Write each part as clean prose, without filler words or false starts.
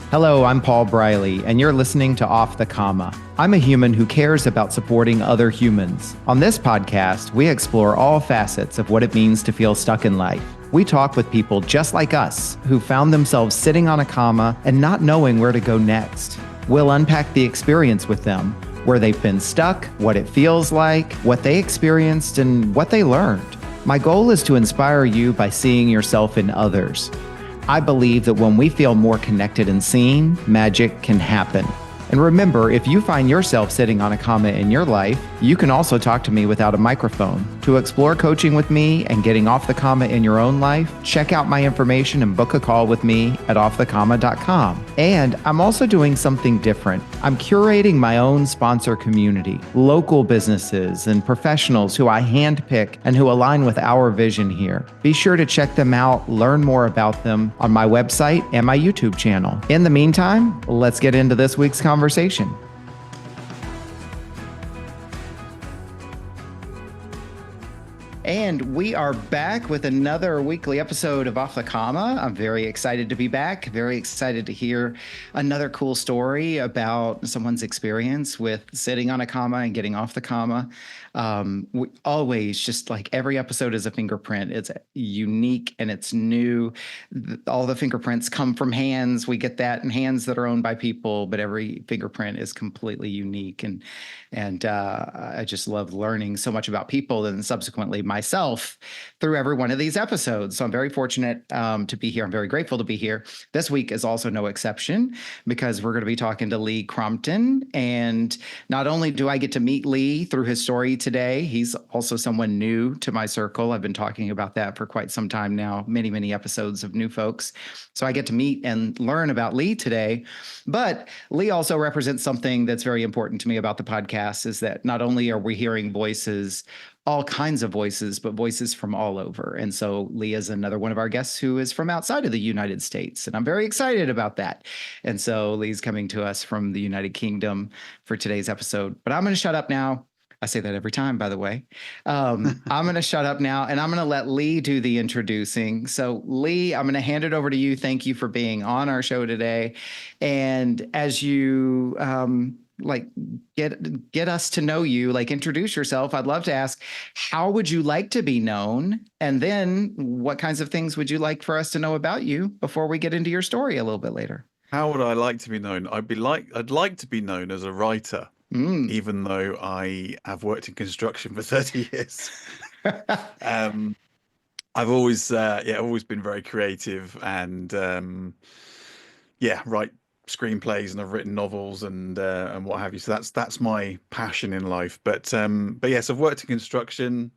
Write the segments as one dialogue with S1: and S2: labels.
S1: Hello, I'm Paul Briley, and you're listening to Off the Comma. I'm a human who cares about supporting other humans. On this podcast, we explore all facets of what it means to feel stuck in life. We talk with people just like us who found themselves sitting on a comma and not knowing where to go next. We'll unpack the experience with them, where they've been stuck, what it feels like, what they experienced, and what they learned. My goal is to inspire you by seeing yourself in others. I believe that when we feel more connected and seen, magic can happen. And remember, if you find yourself sitting on a comma in your life, you can also talk to me without a microphone. To explore coaching with me and getting off the comma in your own life, check out my information and book a call with me at offthecomma.com. And I'm also doing something different. I'm curating my own sponsor community, local businesses and professionals who I handpick and who align with our vision here. Be sure to check them out, learn more about them on my website and my YouTube channel. In the meantime, let's get into this week's conversation. And we are back with another weekly episode of Off the Comma. I'm very excited to be back, very excited to hear another cool story about someone's experience with sitting on a comma and getting off the comma. We always, just like every episode is a fingerprint. It's unique and it's new. All the fingerprints come from hands. We get that in hands that are owned by people, but every fingerprint is completely unique. And I just love learning so much about people and subsequently myself through every one of these episodes. So I'm very fortunate to be here. I'm very grateful to be here. This week is also no exception because we're going to be talking to Lee Crompton. And not only do I get to meet Lee through his story today, he's also someone new to my circle. I've been talking about that for quite some time now, many, many episodes of new folks. So I get to meet and learn about Lee today. But Lee also represents something that's very important to me about the podcast, is that not only are we hearing voices, all kinds of voices, but voices from all over. And so Lee is another one of our guests who is from outside of the United States. And I'm very excited about that. And so Lee's coming to us from the United Kingdom for today's episode. But I'm going to shut up now. I say that every time, by the way. I'm going to shut up now and I'm going to let Lee do the introducing. So Lee, I'm going to hand it over to you. Thank you for being on our show today. And as you get us to know you, introduce yourself, I'd love to ask, how would you like to be known? And then what kinds of things would you like for us to know about you before we get into your story a little bit later?
S2: How would I like to be known? I'd like to be known as a writer, even though I have worked in construction for 30 years. I've always been very creative and write screenplays, and I've written novels and what have you. So that's my passion in life. But yes, I've worked in construction,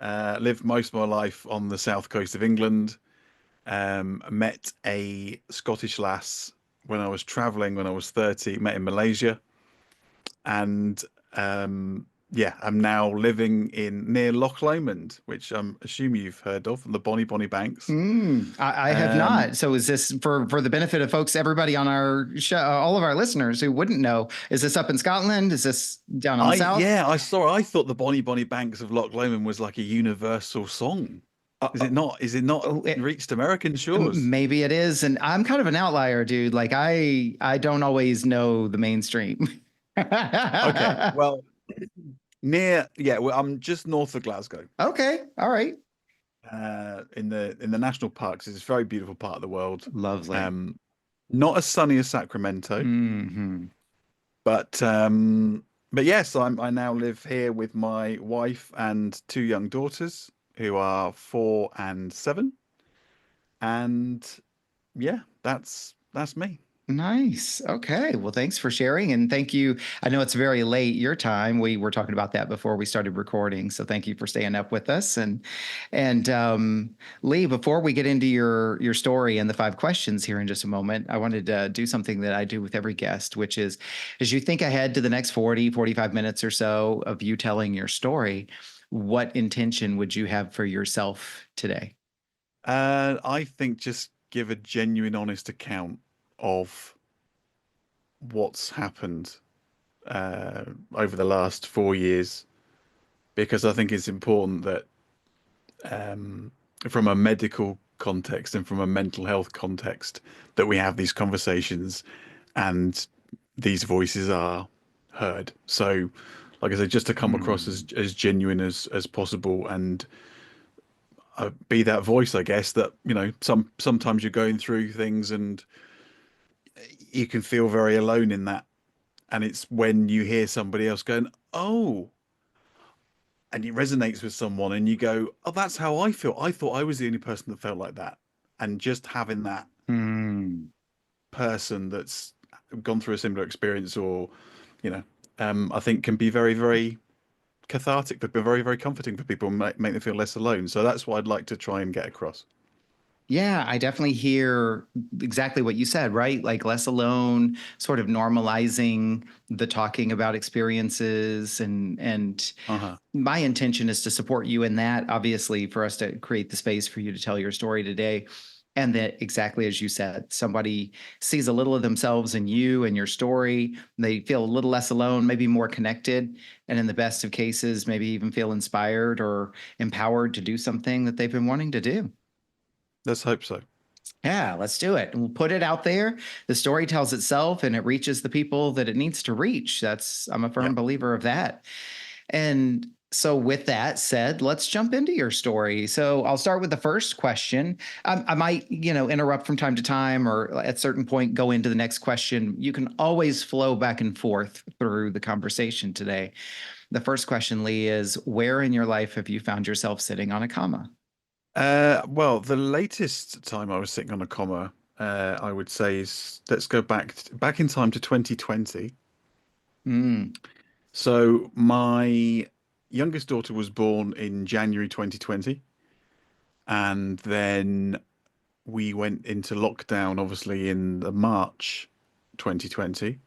S2: lived most of my life on the south coast of England. Met a Scottish lass when I was traveling when I was 30, met in Malaysia. And I'm now living near Loch Lomond, which I'm assuming you've heard of, the Bonnie Banks.
S1: I have not. So is this for the benefit of folks, everybody on our show, all of our listeners who wouldn't know, is this up in Scotland? Is this down on the south?
S2: Yeah, I thought the Bonnie Banks of Loch Lomond was like a universal song. Is it not? Is it not reached American shores?
S1: Maybe it is. And I'm kind of an outlier, dude. I don't always know the mainstream.
S2: Okay. Well, I'm just north of Glasgow.
S1: Okay. All right.
S2: In the national parks. It's a very beautiful part of the world.
S1: Lovely.
S2: Not as sunny as Sacramento. But yes, I now live here with my wife and two young daughters who are 4 and 7. And yeah, that's me.
S1: Nice. Okay. Well, thanks for sharing. And thank you. I know it's very late your time. We were talking about that before we started recording. So thank you for staying up with us. And Lee, before we get into your story and the 5 questions here in just a moment, I wanted to do something that I do with every guest, which is, as you think ahead to the next 45 minutes or so of you telling your story, what intention would you have for yourself today?
S2: I think just give a genuine, honest account of what's happened over the last 4 years, because I think it's important that from a medical context and from a mental health context that we have these conversations and these voices are heard. So, like I said, just to come across
S1: Hmm.
S2: as genuine as possible and be that voice, I guess, that, sometimes you're going through things and you can feel very alone in that. And it's when you hear somebody else going, oh, and it resonates with someone and you go, oh, that's how I feel. I thought I was the only person that felt like that. And just having that
S1: Hmm.
S2: person that's gone through a similar experience or, you know, I think can be very, very cathartic, but very, very comforting for people and make them feel less alone. So that's what I'd like to try and get across.
S1: Yeah, I definitely hear exactly what you said, right? Like less alone, sort of normalizing the talking about experiences and
S2: Uh-huh.
S1: my intention is to support you in that, obviously, for us to create the space for you to tell your story today. And that exactly as you said, somebody sees a little of themselves in you and your story. They feel a little less alone, maybe more connected. And in the best of cases, maybe even feel inspired or empowered to do something that they've been wanting to do.
S2: Let's hope so.
S1: Yeah, let's do it. And we'll put it out there. The story tells itself and it reaches the people that it needs to reach. I'm a
S2: Yeah.
S1: firm believer of that. And so, with that said, let's jump into your story. So, I'll start with the first question. I might, interrupt from time to time, or at certain point go into the next question. You can always flow back and forth through the conversation today. The first question, Lee, is where in your life have you found yourself sitting on a comma?
S2: Well, the latest time I was sitting on a comma, I would say is let's go back in time to 2020.
S1: Mm,
S2: So my youngest daughter was born in January 2020, and then we went into lockdown, obviously in the March 2020.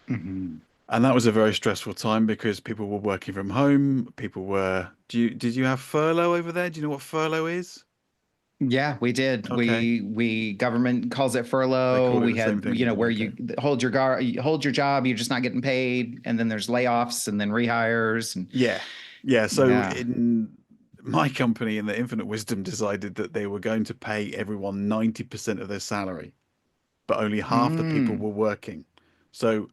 S1: mhm.
S2: And that was a very stressful time because people were working from home. People were. Did you have furlough over there? Do you know what furlough is?
S1: Yeah, we did.
S2: Okay.
S1: We government calls it
S2: They
S1: furlough.
S2: call it
S1: We
S2: the same
S1: had,
S2: thing.
S1: where
S2: Okay.
S1: you you hold your job, you're just not getting paid, and then there's layoffs and then rehires and
S2: Yeah. Yeah. So
S1: yeah.
S2: in my company, in the infinite wisdom, decided that they were going to pay everyone 90% of their salary, but only half the people
S1: Mm,
S2: were working. So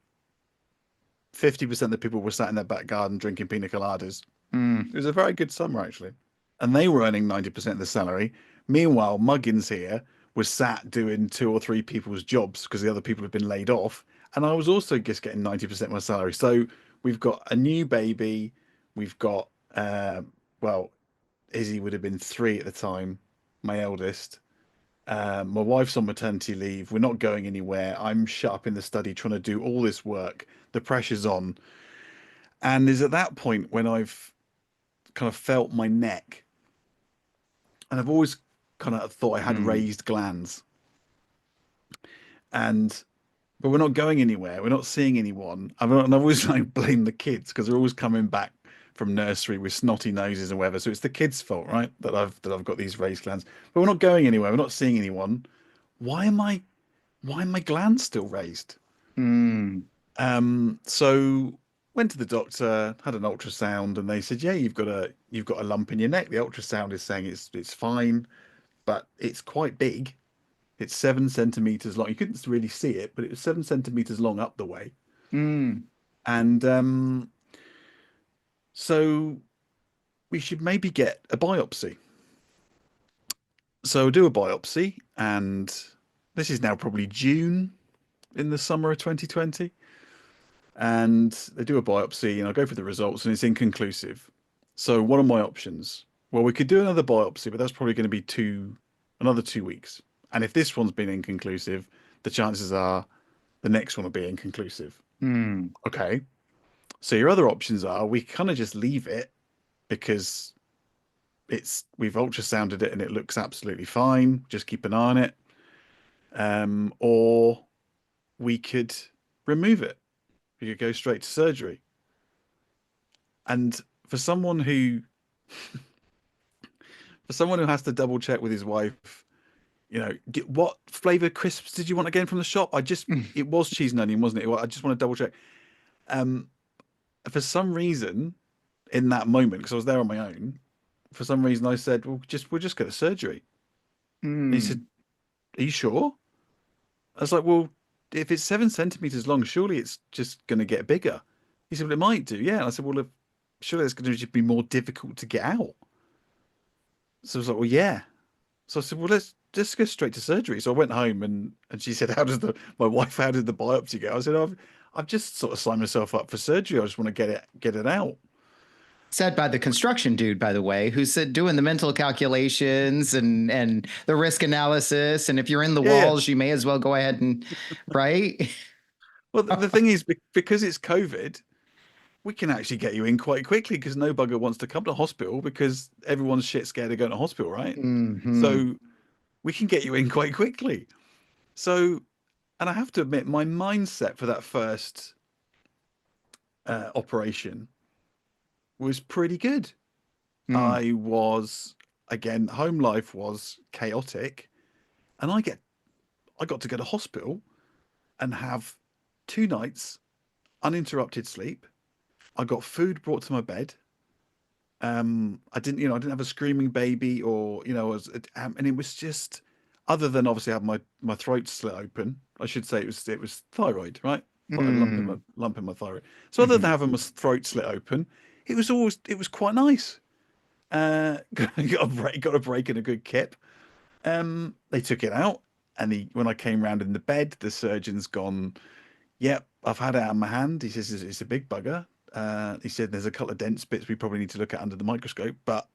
S2: 50% of the people were sat in their back garden drinking pina coladas. It
S1: mm,
S2: was a very good summer, actually. And they were earning 90% of the salary. Meanwhile, Muggins here was sat doing two or three people's jobs because the other people had been laid off. And I was also just getting 90% of my salary. So we've got a new baby. We've got, well, Izzy would have been 3 at the time, my eldest. My wife's on maternity leave. We're not going anywhere. I'm shut up in the study trying to do all this work. The pressure's on. And is at that point when I've kind of felt my neck, and I've always kind of thought I had
S1: mm,
S2: raised glands, and but we're not going anywhere. We're not seeing anyone. And I've always like blamed the kids because they're always coming back from nursery with snotty noses and whatever. So it's the kids' fault, right? That I've got these raised glands. But we're not going anywhere. We're not seeing anyone. Why am I? Why are my glands still raised?
S1: mm,
S2: So went to the doctor, had an ultrasound, and they said, yeah, you've got a lump in your neck. The ultrasound is saying it's fine, but it's quite big. It's 7 centimeters long. You couldn't really see it, but it was 7 centimeters long up the way.
S1: mm,
S2: And so we should maybe get a biopsy. So do a biopsy, and this is now probably June in the summer of 2020. And they do a biopsy, and I go for the results, and it's inconclusive. So what are my options? Well, we could do another biopsy, but that's probably going to be another 2 weeks. And if this one's been inconclusive, the chances are the next one will be inconclusive.
S1: mm,
S2: Okay. So your other options are we kind of just leave it because we've ultrasounded it and it looks absolutely fine. Just keep an eye on it. Or we could remove it. We could go straight to surgery. And for someone who for someone who has to double check with his wife, what flavor crisps did you want again from the shop?
S1: mm,
S2: It was cheese and onion, wasn't it? I just want to double check. Um, for some reason, in that moment, because I was there on my own, for some reason I said, "Well, we'll just go to surgery." And he said,
S1: Mm.
S2: "Are you sure?" I was like, "Well, if it's 7 centimeters long, surely it's just going to get bigger." He said, "Well, it might do, yeah." And I said, "Well, surely it's going to just be more difficult to get out." So I was like, "Well, yeah." So I said, "Well, let's just go straight to surgery." So I went home, and she said, "How does the my wife? How did the biopsy go?" I said, "I've just sort of signed myself up for surgery. I just want to get it out."
S1: Said by the construction dude, by the way, who's doing the mental calculations and the risk analysis. And if you're in the
S2: Yeah, yeah.
S1: walls, you may as well go ahead and right.
S2: Well, the thing is, because it's COVID, we can actually get you in quite quickly because no bugger wants to come to hospital because everyone's shit scared of going to hospital, right?
S1: Hmm.
S2: So we can get you in quite quickly. So, and I have to admit, my mindset for that first operation was pretty good.
S1: Mm.
S2: I was, again, home life was chaotic, and I got to go to hospital and have 2 nights uninterrupted sleep. I got food brought to my bed. I didn't have a screaming baby, or and it was just, other than obviously have my throat slit open. I should say it was thyroid, right? A
S1: Mm.
S2: lump in my thyroid. So other than
S1: Hmm.
S2: having my throat slit open, it was quite nice. Got a break and a good kip. They took it out, and when I came round in the bed, the surgeon's gone, "Yep, I've had it out of my hand." He says it's a big bugger. He said there's a couple of dense bits we probably need to look at under the microscope, but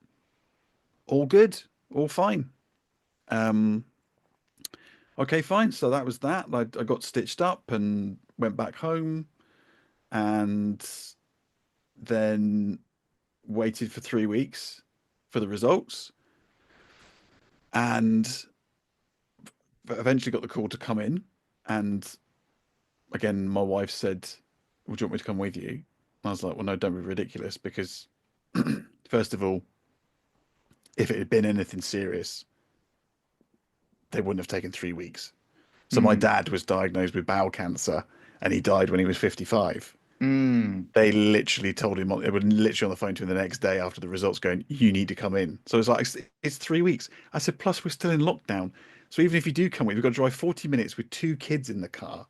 S2: all good, all fine. Um, okay, fine. So that was that. I got stitched up and went back home, and then waited for 3 weeks for the results, and eventually got the call to come in. And again, my wife said, "Would you want me to come with you?" And I was like, "Well, no, don't be ridiculous, because first of all, if it had been anything serious, they wouldn't have taken 3 weeks." So my
S1: Mm.
S2: dad was diagnosed with bowel cancer, and he died when he was 55.
S1: Mm.
S2: They literally told him, they were literally on the phone to him the next day after the results going, "You need to come in." So it's like, it's 3 weeks. I said, plus we're still in lockdown. So even if you do come in, we've got to drive 40 minutes with two kids in the car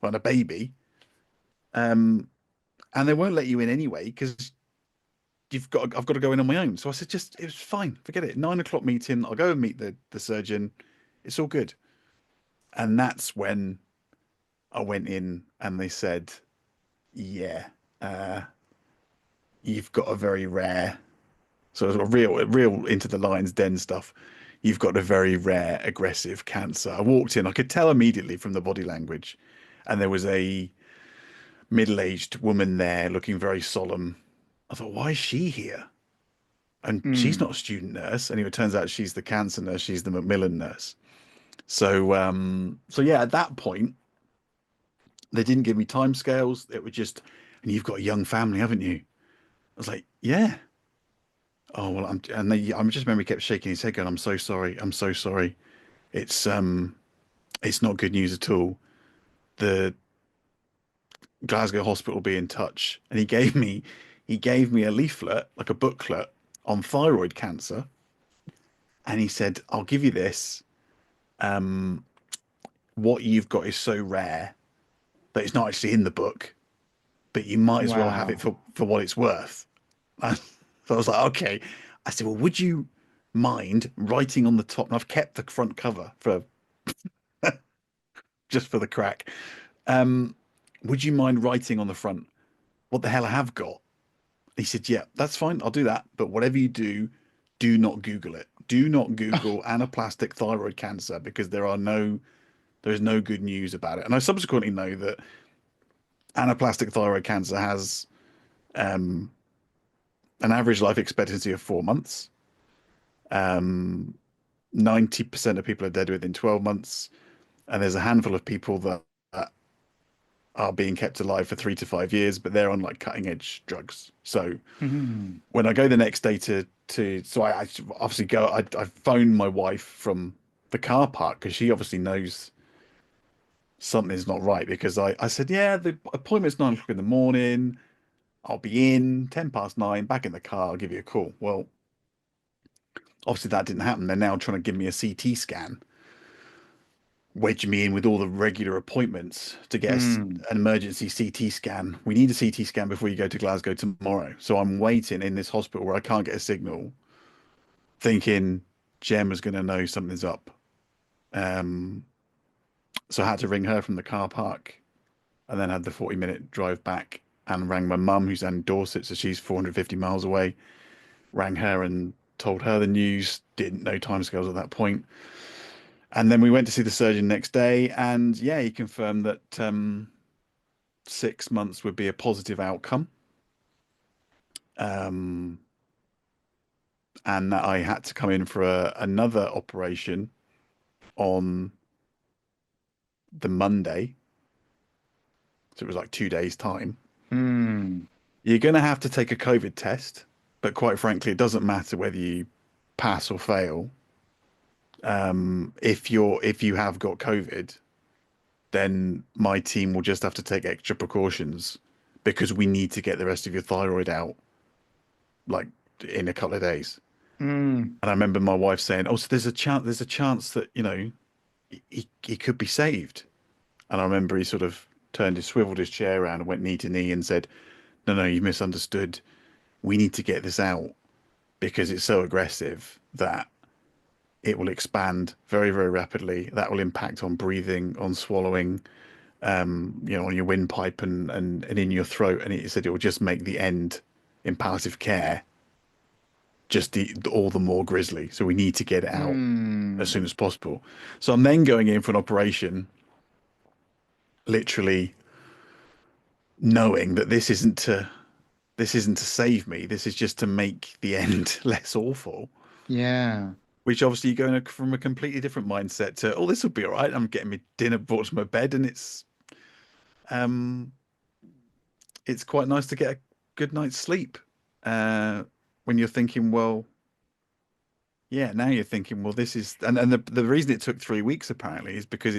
S2: and a baby. Um, and they won't let you in anyway because I've got to go in on my own. So I said, just, it was fine. Forget it. 9 o'clock meeting. I'll go and meet the surgeon. It's all good. And that's when I went in, and they said, "Yeah, uh, you've got a very rare," so it's a real into the lion's den stuff. "You've got a very rare aggressive cancer." I walked in, I could tell immediately from the body language, and there was a middle-aged woman there looking very solemn. I thought, why is she here? And she's not
S1: Mm.
S2: a student nurse. Anyway, it turns out she's the cancer nurse. She's the Macmillan nurse. So yeah, at that point, they didn't give me timescales. It was just, "And you've got a young family, haven't you?" I was like, "Yeah." "Oh well," I just remember he kept shaking his head, going, "I'm so sorry. I'm so sorry. It's it's not good news at all. The Glasgow hospital will be in touch." And he gave me a leaflet, like a booklet on thyroid cancer, and he said, "I'll give you this. Um, what you've got is so rare that it's not actually in the book, but you might as well have it
S1: Wow.
S2: for what it's worth." So I was like, "Okay." I said, "Well, would you mind writing on the top?" And I've kept the front cover for just for the crack. Um, "Would you mind writing on the front what the hell I have got?" He said, "Yeah, that's fine. I'll do that. But whatever you do, do not Google it. Do not Google anaplastic thyroid cancer, because there is no good news about it." And I subsequently know that anaplastic thyroid cancer has um, an average life expectancy of 4 months. Um, 90% of people are dead within 12 months. And there's a handful of people that are being kept alive for 3 to 5 years, but they're on like cutting edge drugs. So
S1: Mm.
S2: when I go the next day so I obviously I phoned my wife from the car park because she obviously knows something's not right, because I said, "Yeah, the appointment's 9 o'clock in the morning. I'll be in 9:10, back in the car. I'll give you a call." Well, Obviously, that didn't happen. They're now trying to give me a CT scan, wedge me in with all the regular appointments to get
S1: Mm.
S2: an emergency CT scan. We need a CT scan before you go to Glasgow tomorrow. So I'm waiting in this hospital where I can't get a signal, thinking Gemma's going to know something's up. Um, so I had to ring her from the car park and then had the 40-minute drive back and rang my mum, who's in Dorset, so she's 450 miles away. Rang her and told her the news. Didn't know timescales at that point. And then we went to see the surgeon next day, and yeah, he confirmed that 6 months would be a positive outcome, um, and that I had to come in for another operation on the Monday. So it was like 2 days' time.
S1: Mm.
S2: You're going to have to take a COVID test, but quite frankly, it doesn't matter whether you pass or fail. If you have got COVID, then my team will just have to take extra precautions because we need to get the rest of your thyroid out like in a couple of days.
S1: Mm.
S2: And I remember my wife saying, "Oh, so there's a chance that he could be saved." And I remember he sort of swiveled his chair around and went knee to knee and said, "No, no, you misunderstood. We need to get this out because it's so aggressive that it will expand very, very rapidly. That will impact on breathing, on swallowing, on your windpipe and in your throat." And he said it will just make the end in palliative care all the more grisly. So we need to get it out as
S1: Mm.
S2: soon as possible. So I'm then going in for an operation, literally knowing that this isn't to save me. This is just to make the end less awful.
S1: Yeah.
S2: Which obviously you're going from a completely different mindset to, oh, this will be all right. I'm getting my dinner brought to my bed, and um it's quite nice to get a good night's sleep. Uh, when you're thinking, well, yeah, now you're thinking, well, this is, and the reason it took 3 weeks apparently is because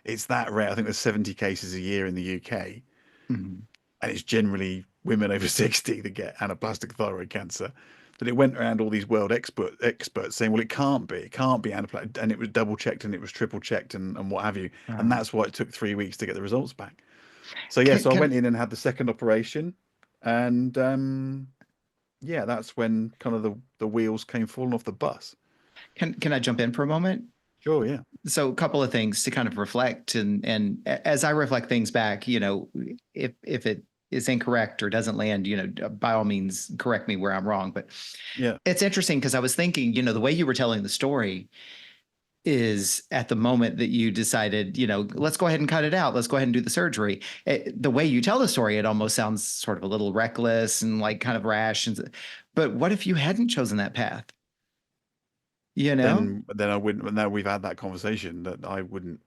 S2: it's that rare. I think there's 70 cases a year in the UK,
S1: Mhm.
S2: and it's generally women over 60 that get anaplastic thyroid cancer. That it went around all these world experts saying, well, it can't be anaplastic, and it was double checked and it was triple checked and what have you, and
S1: Uh,
S2: that's why it took 3 weeks to get the results back. So yeah,
S1: can
S2: so I went
S1: can
S2: in and had the second operation, and yeah, that's when kind of the wheels came falling off the bus.
S1: can I jump in for a moment?
S2: Sure, yeah.
S1: So a couple of things to kind of reflect, and as I reflect things back, if it is incorrect or doesn't land, by all means correct me where I'm wrong. But
S2: Yeah.
S1: it's interesting because I was thinking, the way you were telling the story is at the moment that you decided, let's go ahead and cut it out. Let's go ahead and do the surgery. The way you tell the story, it almost sounds sort of a little reckless and like kind of rash. But what if you hadn't chosen that path? You know?
S2: Then I wouldn't. Now we've had that conversation that I wouldn't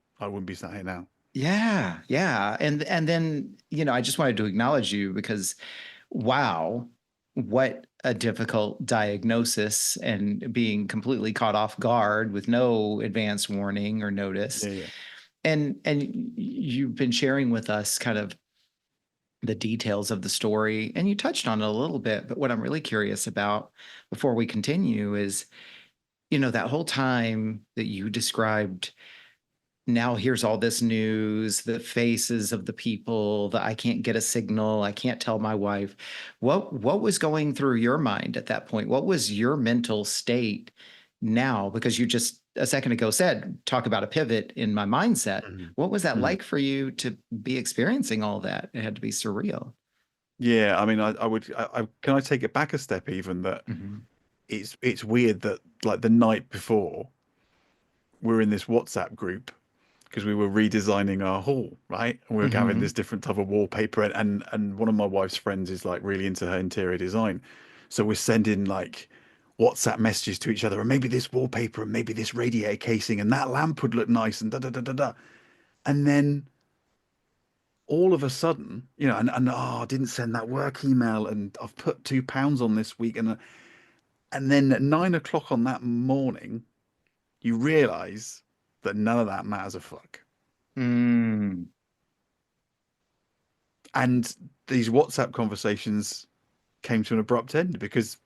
S2: be sat here now.
S1: Yeah, yeah. And then, I just wanted to acknowledge you because wow, what a difficult diagnosis and being completely caught off guard with no advance warning or notice.
S2: Yeah, yeah.
S1: And you've been sharing with us kind of the details of the story, and you touched on it a little bit, but what I'm really curious about before we continue is, that whole time that you described, now here's all this news, the faces of the people, that I can't get a signal, I can't tell my wife. What was going through your mind at that point? What was your mental state now? Because you just a second ago said, talk about a pivot in my mindset.
S2: Mhm.
S1: What was that
S2: Mhm.
S1: like for you to be experiencing all that? It had to be surreal.
S2: Yeah, I mean, I would. Can I take it back a step? Even that
S1: Mhm.
S2: it's weird that like the night before we're in this WhatsApp group because we were redesigning our hall, right? And we were having this
S1: Mhm.
S2: different type of wallpaper, and one of my wife's friends is like really into her interior design, so we're sending like WhatsApp messages to each other, and maybe this wallpaper, and maybe this radiator casing, and that lamp would look nice, and da da da da da. And then all of a sudden, and oh, I didn't send that work email, and I've put £2 on this week, and then at 9 o'clock on that morning, you realise that none of that matters a fuck.
S1: Mm.
S2: And these WhatsApp conversations came to an abrupt end because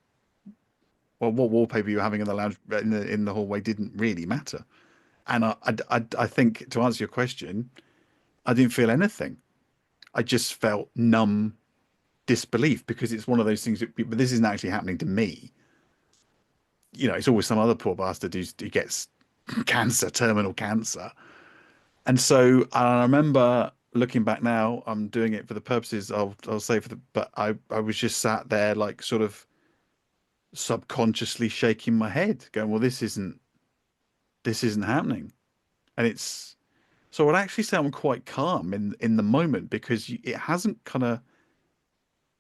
S2: well, what wallpaper you were having in the lounge in the hallway didn't really matter. And I think to answer your question, I didn't feel anything. I just felt numb disbelief because it's one of those things but this isn't actually happening to me. It's always some other poor bastard who gets cancer, terminal cancer. And so I remember looking back now, I'm doing it for the purposes I'll say but I was just sat there like sort of subconsciously shaking my head, going, well, this isn't happening. And it's so it actually sound quite calm in the moment because it hasn't kind of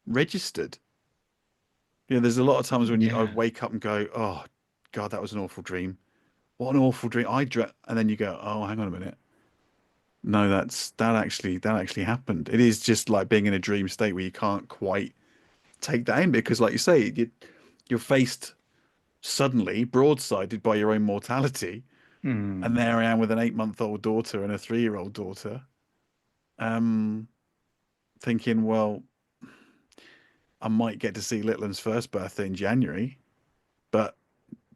S2: registered. There's a lot of times when I
S1: Yeah.
S2: wake up and go, oh God, that was an awful dream. What an awful dream. And then you go, oh, hang on a minute. No, that actually happened. It is just like being in a dream state where you can't quite take that in because, like you say, you're faced suddenly broadsided by your own mortality. And
S1: Hmm.
S2: there I am with an 8-month-old daughter and a 3-year-old daughter, um, thinking, well, I might get to see Littlem's first birthday in January, but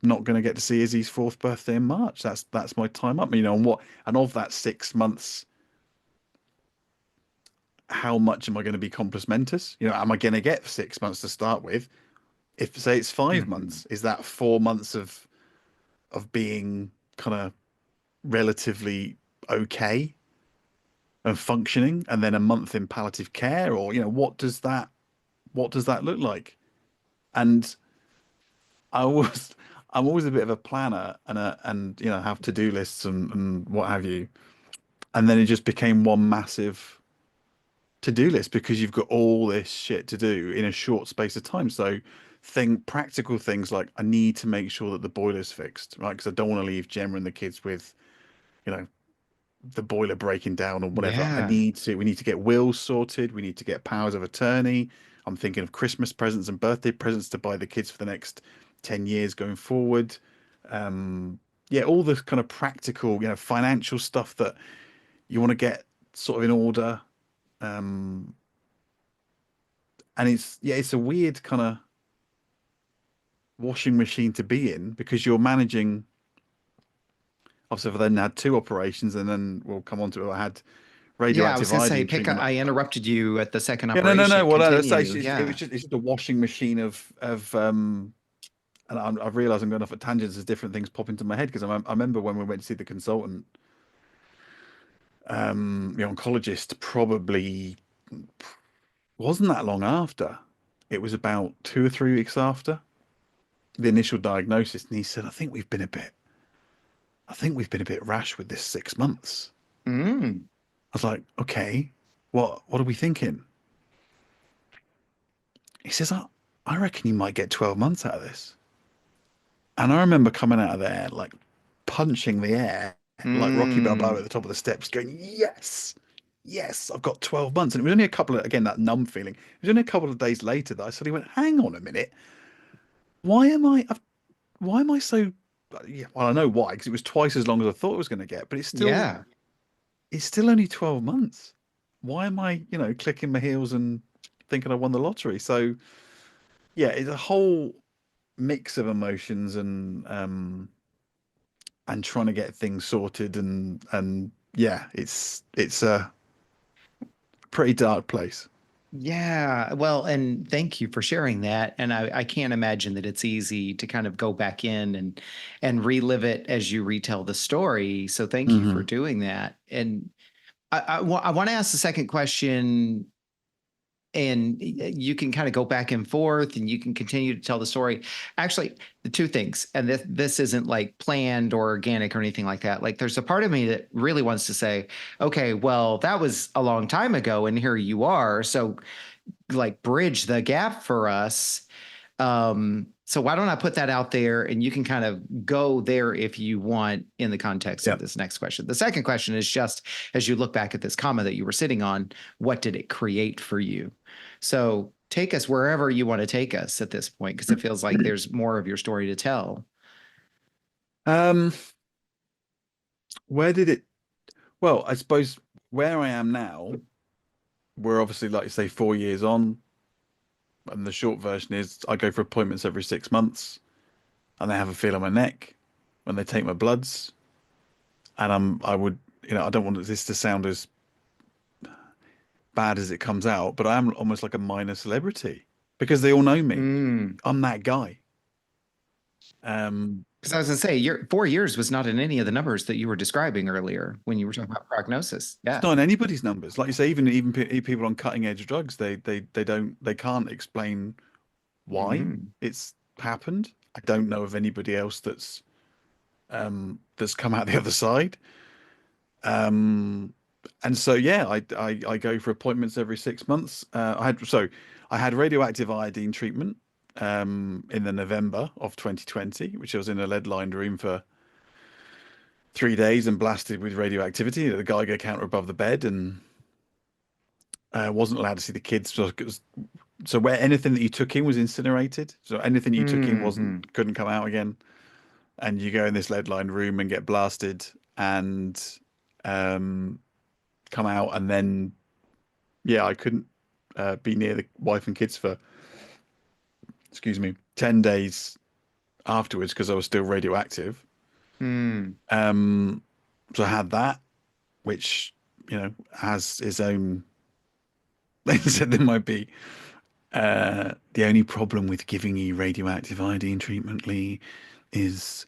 S2: not going to get to see Izzy's fourth birthday in March. That's my time up, and of that 6 months, how much am I going to be compos mentis? Am I going to get 6 months to start with? If say it's five
S1: Hmm.
S2: months, is that 4 months of being kind of relatively okay and functioning, and then a month in palliative care, or what does that look like? And I always I'm always a bit of a planner and have to-do lists and what have you. And then it just became one massive to-do list because you've got all this shit to do in a short space of time. So practical things like I need to make sure that the boiler's fixed, right? Because I don't want to leave Gemma and the kids with, you know, the boiler breaking down or whatever.
S1: Yeah.
S2: We need to get wills sorted. We need to get powers of attorney. I'm thinking of Christmas presents and birthday presents to buy the kids for the next 10 years going forward. Yeah, all this kind of practical, financial stuff that you want to get sort of in order. Um, and it's a weird kind of washing machine to be in because you're managing. Obviously, I then had two operations, and then we'll come on to it. I had
S1: Yeah, I was
S2: radioactive
S1: gonna say,
S2: iodine treatment.
S1: I interrupted you at the second
S2: Yeah, no, no, no.
S1: operation.
S2: Well, no, so
S1: Continue. Yeah.
S2: it's just a washing machine of. And I've realised I'm going off at tangents as different things pop into my head because I remember when we went to see the consultant, the oncologist, probably wasn't that long after. It was about 2 or 3 weeks after the initial diagnosis, and he said, I think we've been a bit rash with this 6 months."
S1: Mm.
S2: I was like, "Okay, what are we thinking?" He says, I reckon you might get 12 months out of this." And I remember coming out of there like punching the air like Rocky Balboa at
S1: Mm.
S2: the top of the steps, going, "Yes, yes, I've got 12 months." And it was only a couple of, again, that numb feeling. It was only a couple of days later that I suddenly went, "Hang on a minute, why am I? Why am I so?" Yeah, well, I know why because it was twice as long as I thought it was going to get, but
S1: Yeah.
S2: it's still only 12 months. Why am I, clicking my heels and thinking I won the lottery? So yeah, it's a whole mix of emotions and trying to get things sorted and yeah, it's a pretty dark place.
S1: Yeah. Well, and thank you for sharing that. And I can't imagine that it's easy to kind of go back in and relive it as you retell the story. So thank you for
S2: Hmm.
S1: doing that. And I want to ask the second question, and you can kind of go back and forth and you can continue to tell the story. Actually, the two things, and this isn't like planned or organic or anything like that. Like there's a part of me that really wants to say, okay, well, that was a long time ago and here you are. So like bridge the gap for us. So why don't I put that out there and you can kind of go there if you want in the context
S2: Yeah.
S1: of this next question. The second question is just as you look back at this comma that you were sitting on, what did it create for you? So take us wherever you want to take us at this point, because it feels like there's more of your story to tell.
S2: Um, where did it? Well, I suppose where I am now, we're obviously, like you say, 4 years on, and the short version is I go for appointments every 6 months. and they have a feel on my neck when they take my bloods. And I would, I don't want this to sound as bad as it comes out, but I am almost like a minor celebrity because they all know me.
S1: Mm.
S2: I'm that guy. Um,
S1: Because I was going to say, 4 years was not in any of the numbers that you were describing earlier when you were talking about prognosis.
S2: it's
S1: Yeah.
S2: not in anybody's numbers. Like you say, even people on cutting edge drugs, they can't explain why
S1: Mm.
S2: it's happened. I don't know of anybody else that's come out the other side. Um, and so yeah, I go for appointments every 6 months. I had radioactive iodine treatment in the November of 2020, which I was in a lead-lined room for 3 days and blasted with radioactivity at the Geiger counter above the bed, and wasn't allowed to see the kids. So where anything that you took in was incinerated. So anything you took in
S1: Hmm.
S2: couldn't come out again. And you go in this lead-lined room and get blasted and um, come out, and then yeah, I couldn't be near the wife and kids for, excuse me, 10 days afterwards because I was still radioactive.
S1: Mm.
S2: Um, so I had that, which, has its own, they said there might be the only problem with giving you radioactive iodine treatment, Lee, is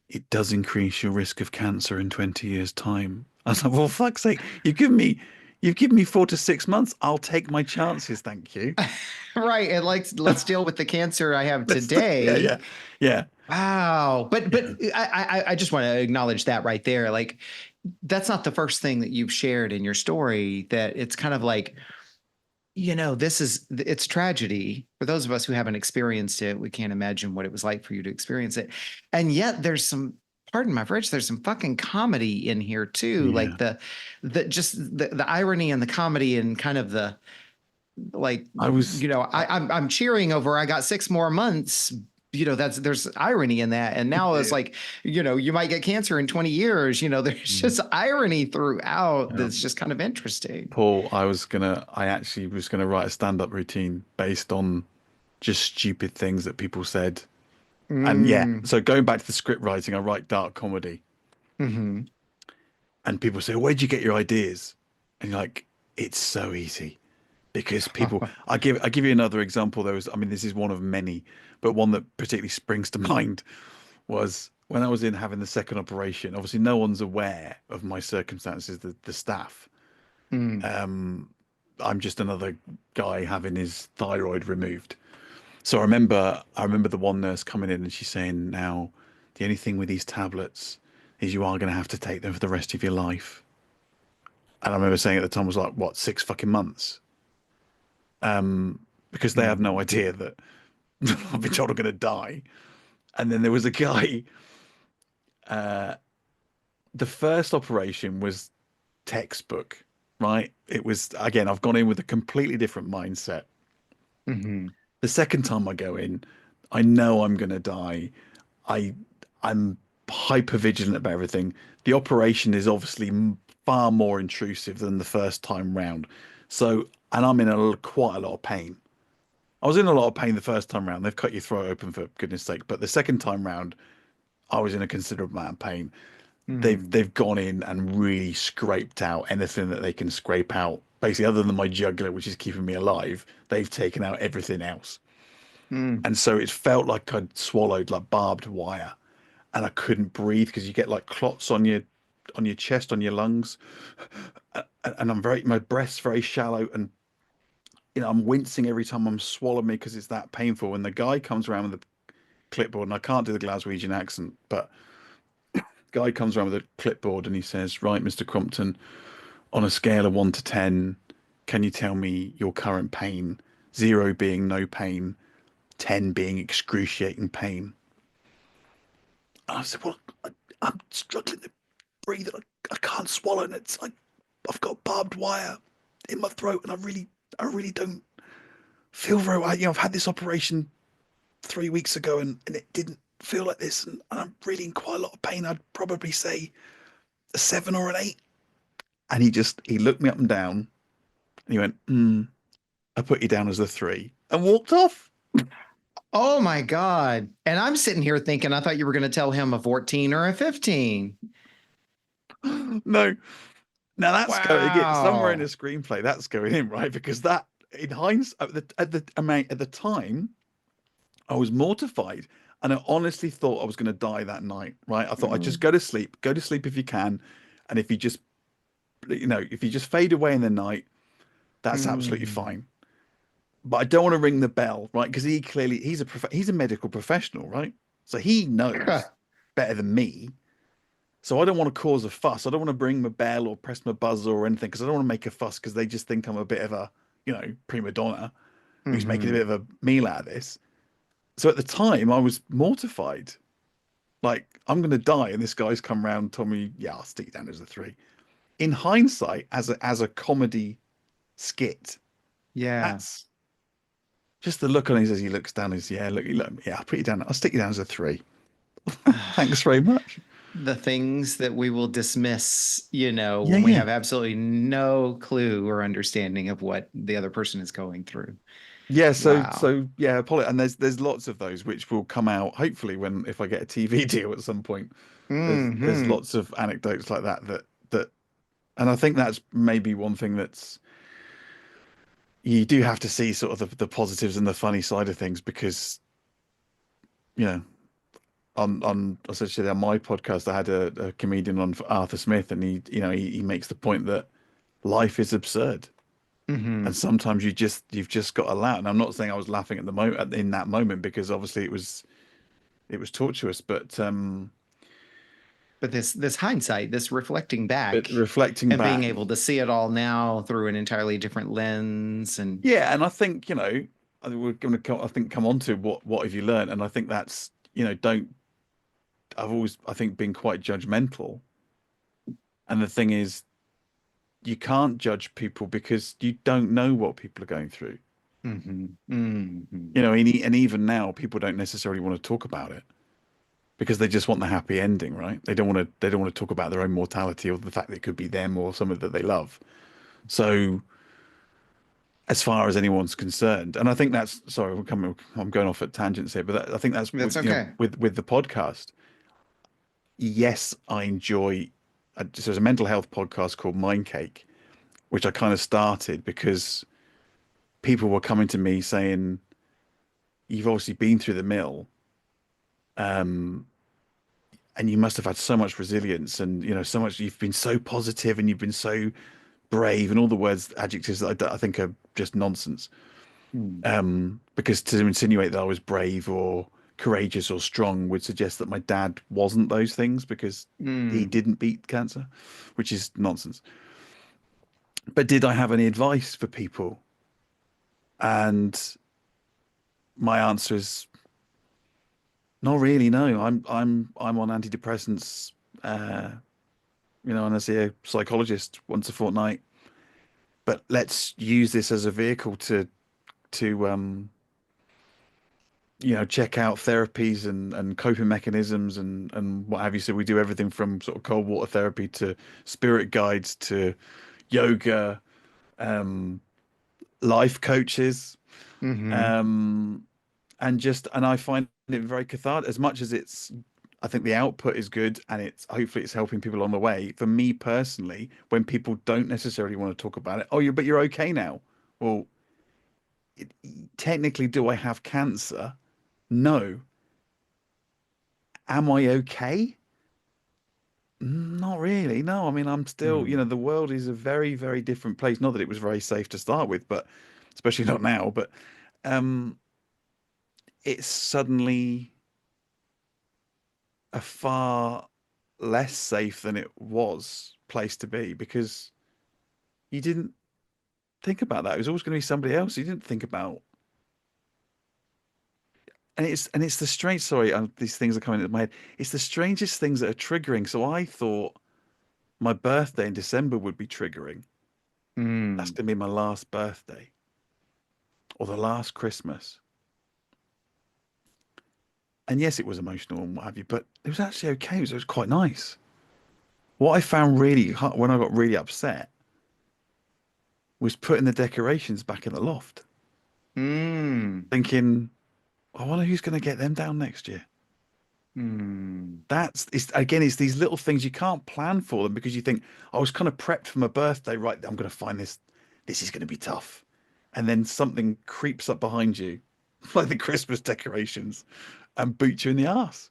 S2: it does increase your risk of cancer in 20 years' time. I was like, well, fuck's sake, you've given me 4 to 6 months. I'll take my chances, thank you.
S1: Right. And like, let's deal with the cancer I have
S2: Yeah,
S1: today.
S2: yeah, yeah,
S1: Wow. But
S2: yeah,
S1: I just want to acknowledge that right there. Like, that's not the first thing that you've shared in your story, that it's kind of like, it's tragedy for those of us who haven't experienced it. We can't imagine what it was like for you to experience it. And yet there's some, pardon my French, there's some fucking comedy in here too.
S2: yeah.
S1: Like the irony and the comedy and kind of the, like,
S2: I was,
S1: I'm cheering over, I got 6 more months. There's irony in that. And now it's
S2: yeah,
S1: like, you might get cancer in 20 years. There's
S2: mm,
S1: just irony throughout that's
S2: um,
S1: just kind of interesting.
S2: Paul, I actually was gonna write a stand-up routine based on just stupid things that people said. And yeah,
S1: Mm.
S2: so going back to the script writing, I write dark comedy.
S1: Hmm.
S2: And people say, "Where'd you get your ideas?" And you're like, it's so easy because people. I give you another example. I mean, this is one of many, but one that particularly springs to mind was when I was in having the second operation. Obviously, no one's aware of my circumstances. The staff.
S1: Mm.
S2: I'm just another guy having his thyroid removed. So I remember the one nurse coming in and she's saying, "Now, the only thing with these tablets is you are going to have to take them for the rest of your life." And I remember saying at the time was like, what, 6 fucking months? Because they have no
S1: Mm.
S2: idea that I've been told I'm going to die. And then there was a guy, the first operation was textbook, right? It was, again, I've gone in with a completely different mindset.
S1: Hmm.
S2: The second time I go in, I know I'm going to die. I, I'm hyper vigilant about everything. The operation is obviously far more intrusive than the first time round. So, and I'm in quite a lot of pain. I was in a lot of pain the first time round. They've cut your throat open for goodness sake. But the second time round, I was in a considerable amount of pain. They've
S1: Mm.
S2: they've gone in and really scraped out anything that they can scrape out. Basically, other than my jugular, which is keeping me alive, they've taken out everything else.
S1: Mm.
S2: And so it felt like I'd swallowed like barbed wire, and I couldn't breathe because you get like clots on your chest, on your lungs, and my breath's very shallow, and I'm wincing every time I'm swallowing me because it's that painful. And the guy comes around with a clipboard, and I can't do the Glaswegian accent, but the guy comes around with a clipboard and he says, "Right, Mr. Crompton, on a scale of 1 to 10, can you tell me your current pain? Zero being no pain, 10 being excruciating pain." And I said, "Well, I'm struggling to breathe. I can't swallow, and it's like I've got barbed wire in my throat, and I really don't feel very well. I've had this operation 3 weeks ago, and it didn't feel like this, and I'm really in quite a lot of pain. I'd probably say a 7 or an 8." And he looked me up and down, and he went, "I put you down as a 3," and walked off.
S1: Oh my God. And I'm sitting here thinking, I thought you were going to tell him a 14 or a 15.
S2: No, now that's going again somewhere in a
S1: Wow.
S2: screenplay. That's going in, right? Because that, in hindsight, at the time, I was mortified, and I honestly thought I was going to die that night. Right? I thought I'd just
S1: Mm,
S2: go to sleep if you can, and if you just, if you just fade away in the night, that's absolutely
S1: mm.
S2: fine. But I don't want to ring the bell, right? Because he's a medical professional, right? So he knows better than me. So I don't want to cause a fuss. I don't want to bring my bell or press my buzzer or anything because I don't want to make a fuss because they just think I'm a bit of a, prima donna who's making a
S1: Hmm.
S2: bit of a meal out of this. So at the time, I was mortified. Like, I'm going to die. And this guy's come round and told me, yeah, I'll stick you down as a three. In hindsight, as a comedy skit,
S1: Yeah.
S2: that's just the look on his as he looks down. Is yeah, yeah, I'll put you down. I'll stick you down as a three. Thanks very much.
S1: The things that we will dismiss,
S2: Yeah,
S1: when we
S2: yeah.
S1: have absolutely no clue or understanding of what the other person is going through.
S2: Yeah, so
S1: Wow.
S2: so yeah, and there's lots of those which will come out hopefully when if I get a TV deal at some point. There's
S1: Hmm.
S2: lots of anecdotes like that and I think that's maybe one thing that's you do have to see sort of the positives and the funny side of things because you know on essentially on my podcast I had a comedian on Arthur Smith and he makes the point that life is absurd and
S1: Hmm.
S2: sometimes you've just got to laugh and I'm not saying I was laughing at the moment in that moment because obviously it was torturous,
S1: But this hindsight, this reflecting
S2: but
S1: back
S2: reflecting
S1: and being
S2: back,
S1: able to see it all now through an entirely different lens and
S2: yeah, and I think I think we're going to I think come on to what have you learned, and I think that's don't I've always I think been quite judgmental, and the thing is you can't judge people because you don't know what people are going through,
S1: hmm hmm
S2: and even now people don't necessarily want to talk about it because they just want the happy ending, right? They don't want to talk about their own mortality or the fact that it could be them or someone that they love. So as far as anyone's concerned. And I think that's sorry, I'm going off at tangents here, but I think that's
S1: That's
S2: with
S1: okay.
S2: with the podcast. Yes, I enjoy. So there's a mental health podcast called Mind Cake, which I kind of started because people were coming to me saying, "You've obviously been through the mill, um, and you must have had so much resilience, and so much. You've been so positive, and you've been so brave, and all the words, adjectives that I think are just nonsense."
S1: Mm.
S2: Because to insinuate that I was brave or courageous or strong would suggest that my dad wasn't those things because he
S1: Mm.
S2: didn't beat cancer, which is nonsense. But did I have any advice for people? And my answer is not really. No, I'm on antidepressants. Uh, and I see a psychologist once a fortnight. But let's use this as a vehicle to check out therapies and coping mechanisms and what have you. So we do everything from sort of cold water therapy to spirit guides to yoga, um, life coaches,
S1: Hmm.
S2: um, and I find it very cathartic. As much as I think the output is good and hopefully it's helping people along the way. For me personally, when people don't necessarily want to talk about it, oh, but you're okay now. Well, it, technically, do I have cancer? No. Am I okay? Not really. No, I mean, I'm still,
S1: Mm.
S2: the world is a very, very different place. Not that it was very safe to start with, but especially not now. But um, it's suddenly a far less safe than it was place to be because you didn't think about that. It was always going to be somebody else. You didn't think about, and it's the strange. Sorry, these things are coming into my head. It's the strangest things that are triggering. So I thought my birthday in December would be triggering. That's
S1: Mm.
S2: going to be my last birthday or the last Christmas. And yes, it was emotional and what have you, but it was actually okay. It was quite nice. What I found really hard when I got really upset was putting the decorations back in the loft,
S1: Mm.
S2: thinking, I wonder who's going to get them down next year.
S1: Mm.
S2: It's again, it's these little things you can't plan for them because you think, I was kind of prepped for my birthday, right? I'm going to find this. This is going to be tough, and then something creeps up behind you, like the Christmas decorations, and boots you in the ass.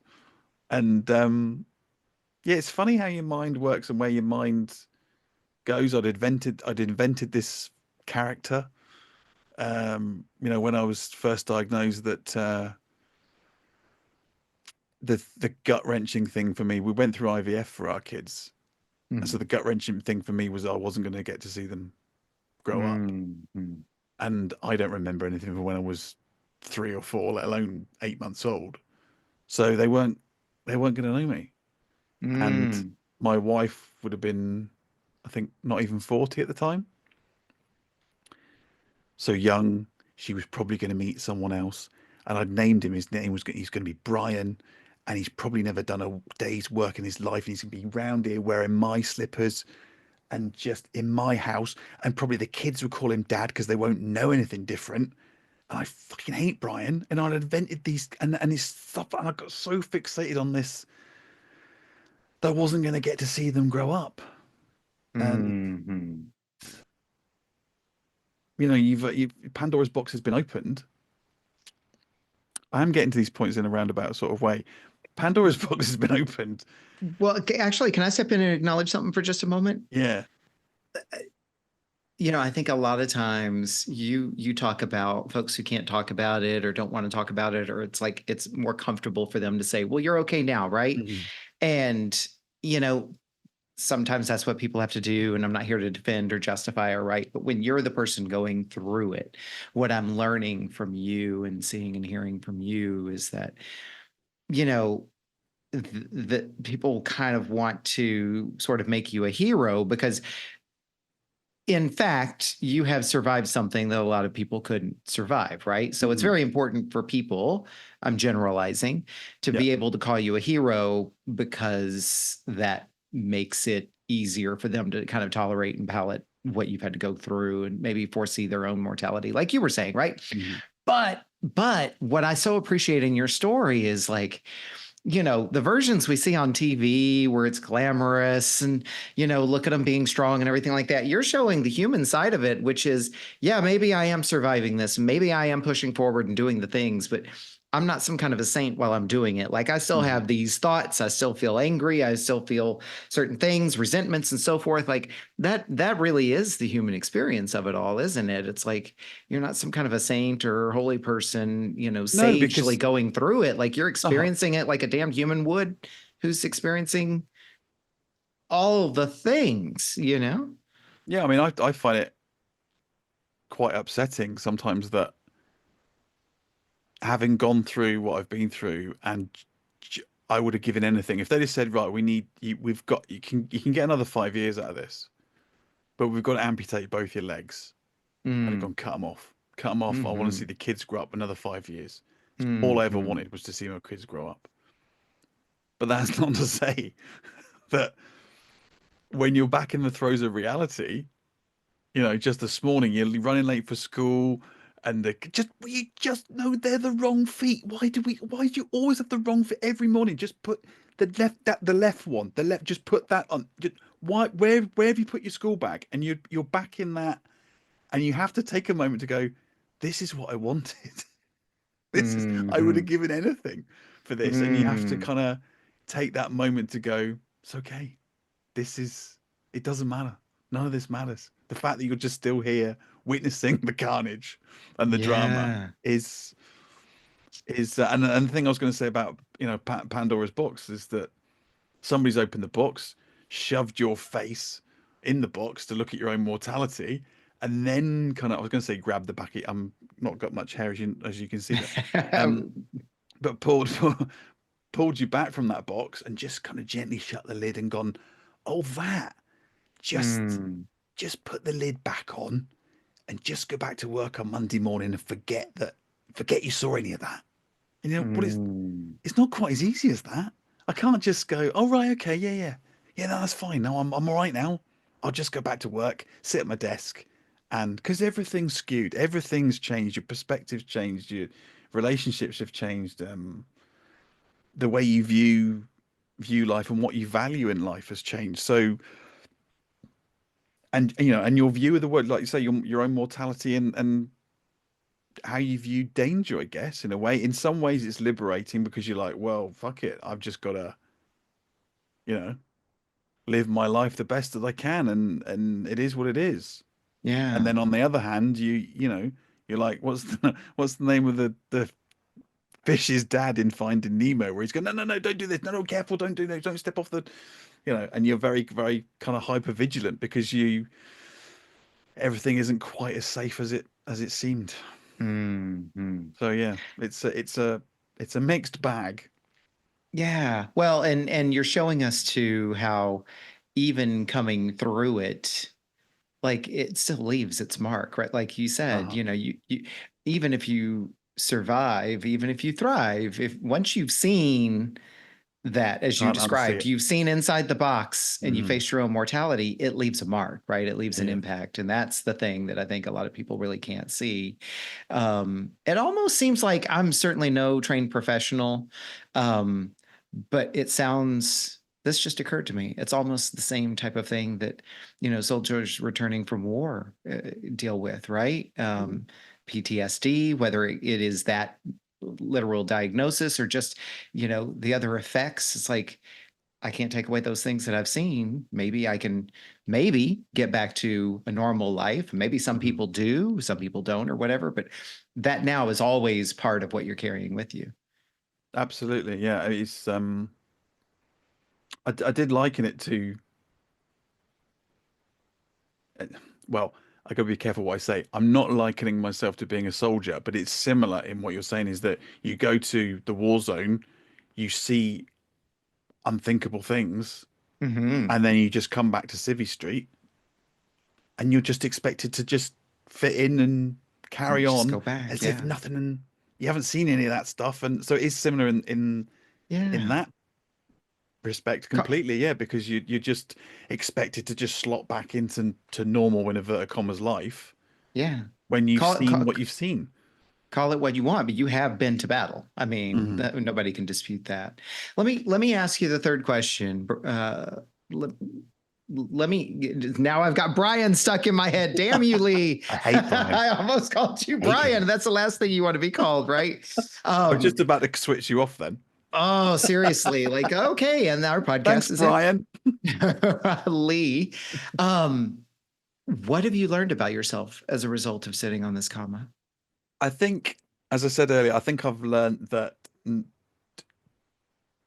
S2: And yeah, it's funny how your mind works and where your mind goes. I'd invented this character. When I was first diagnosed, that the gut wrenching thing for me, we went through IVF for our kids. And so the
S1: Mm.
S2: gut wrenching thing for me was I wasn't going to get to see them grow up.
S1: Mm. Mm.
S2: And I don't remember anything from when I was 3 or 4, let alone 8 months old. So they weren't going to know me. And
S1: Mm.
S2: my wife would have been, I think, not even 40 at the time. So young, she was probably going to meet someone else. And I'd named him. His name was he's going to be Brian, and he's probably never done a day's work in his life. And he's going to be round here wearing my slippers and just in my house. And probably the kids would call him Dad because they won't know anything different. And I fucking hate Brian. And I'd invented these and his stuff, and I got so fixated on this that I wasn't going to get to see them grow up. And
S1: Mm.
S2: you've Pandora's box has been opened. I am getting to these points in a roundabout sort of way. Pandora's box has been opened.
S1: Well, actually, can I step in and acknowledge something for just a moment?
S2: Yeah.
S1: I think a lot of times you talk about folks who can't talk about it or don't want to talk about it, or it's like it's more comfortable for them to say, well, you're okay now, right?
S2: Mhm.
S1: And, you know, sometimes that's what people have to do. And I'm not here to defend or justify or right. But when you're the person going through it, what I'm learning from you and seeing and hearing from you is that, you know, that people kind of want to sort of make you a hero because in fact, you have survived something that a lot of people couldn't survive, right? So it's
S2: Mhm.
S1: very important for people, I'm generalizing, to
S2: Yeah.
S1: be able to call you a hero because that makes it easier for them to kind of tolerate and palate what you've had to go through and maybe foresee their own mortality, like you were saying, right?
S2: Mhm.
S1: But what I so appreciate in your story is like, the versions we see on TV where it's glamorous and, look at them being strong and everything like that. You're showing the human side of it, which is, yeah, maybe I am surviving this. Maybe I am pushing forward and doing the things, but I'm not some kind of a saint while I'm doing it. Like I still
S2: Mhm.
S1: have these thoughts. I still feel angry. I still feel certain things, resentments and so forth. Like that really is the human experience of it all, isn't it? It's like you're not some kind of a saint or holy person,
S2: No,
S1: sagely
S2: because
S1: going through it. Like you're
S2: uh
S1: experiencing it like a damn human would who's experiencing all the things.
S2: yeah, I mean, I find it quite upsetting sometimes that having gone through what I've been through, and I would have given anything if they'd have said, right, we need you, you can get another 5 years out of this, but we've got to amputate both your legs. I'd have
S1: Mm,
S2: gone, cut them off, cut them off. I want to see
S1: mm-hmm,
S2: the kids grow up another 5 years. All I ever
S1: mm-hmm.
S2: wanted was to see my kids grow up. But that's not to say that when you're back in the throes of reality, just this morning you're running late for school, and you just know they're the wrong feet. Why do you always have the wrong feet every morning? Just put the left one, the left, just put that on. Where have you put your school bag? And you're back in that, and you have to take a moment to go, this is what I wanted. I would have
S1: Mm-hmm.
S2: given anything for this. And you have to
S1: Mm.
S2: kind of take that moment to go, it's okay. This is, it doesn't matter. None of this matters. The fact that you're just still here witnessing the carnage and the drama
S1: Yeah.
S2: is and the thing I was going to say about, Pandora's box is that somebody's opened the box, shoved your face in the box to look at your own mortality, and then kind of, I was going to say grab the back. I'm not got much hair as you can see there. Um, but pulled you back from that box and just kind of gently shut the lid and gone, oh, that just
S1: Mm,
S2: just put the lid back on and just go back to work on Monday morning and forget you saw any of that. And what
S1: mm,
S2: it's not quite as easy as that. I can't just go, oh, right, okay, yeah, yeah, yeah, no, that's fine. No, I'm all right now. I'll just go back to work, sit at my desk, and because everything's skewed, everything's changed, your perspective's changed, relationships have changed. The way you view life and what you value in life has changed. So, and and your view of the world, like you say, your own mortality and how you view danger, I guess, in a way. In some ways, it's liberating because you're like, well, fuck it, I've just got to, you know, live my life the best that I can, and it is what it is. And
S1: Yeah.
S2: then on the other hand, you're like, what's the name of the fish's dad in Finding Nemo, where he's going, no, no, no, don't do this, no, no, careful, don't do that, don't step off the, and you're very, very kind of hyper vigilant because everything isn't quite as safe as it seemed.
S1: Hmm.
S2: So yeah, it's a mixed bag.
S1: Yeah. Well, and you're showing us too how even coming through it, like it still leaves its mark, right? Like you said,
S2: Uh-huh.
S1: you even if you survive, even if you thrive, if once you've seen that, as you
S2: Can't unsee
S1: described,
S2: it.
S1: you've seen inside the box and you
S2: Mm,
S1: face your own mortality, it leaves a mark, right? It leaves an
S2: yeah.
S1: impact. And that's the thing that I think a lot of people really can't see. It almost seems like I'm certainly no trained professional, um, but it sounds, this just occurred to me. It's almost the same type of thing that, soldiers returning from war deal with, right? PTSD, whether it is that literal diagnosis or just the other effects. It's like I can't take away those things that I've seen. Maybe I can maybe get back to a normal life. Maybe some
S2: Mhm.
S1: people do, some people don't, or whatever, but that now is always part of what you're carrying with you.
S2: Absolutely, yeah. It's I did liken it to, uh, well, I got to be careful what I say. I'm not likening myself to being a soldier, but it's similar in what you're saying is that you go to the war zone, you see unthinkable things,
S1: Mm-hmm.
S2: and then you just come back to Civvy Street, and you're just expected to just fit in and carry
S1: Just
S2: on
S1: go back.
S2: as if
S1: Yeah.
S2: nothing, and you haven't seen any of that stuff. And so it is similar in
S1: Yeah.
S2: that respect
S1: Co-
S2: completely, yeah, because you're just expected to just slot back into normal in inverted commas life
S1: yeah.
S2: when you've
S1: Call it,
S2: seen
S1: call,
S2: what you've seen.
S1: call it what you want, but you have been to battle. I mean,
S2: Hmm.
S1: nobody can dispute that. Let me ask you the third question. Let, let me now I've got Brian stuck in my head. Damn you, Lee.
S2: I hate Brian.
S1: I almost called you
S2: Hate
S1: Brian.
S2: him.
S1: That's the last thing you want to be called, right?
S2: I was
S1: Um,
S2: just about to switch you off then.
S1: oh, seriously. Like, okay, and our
S2: Thanks,
S1: podcast is it.
S2: Brian.
S1: Lee. Um, what have you learned about yourself as a result of sitting on this comma?
S2: I think, as I said earlier, I think I've learned that,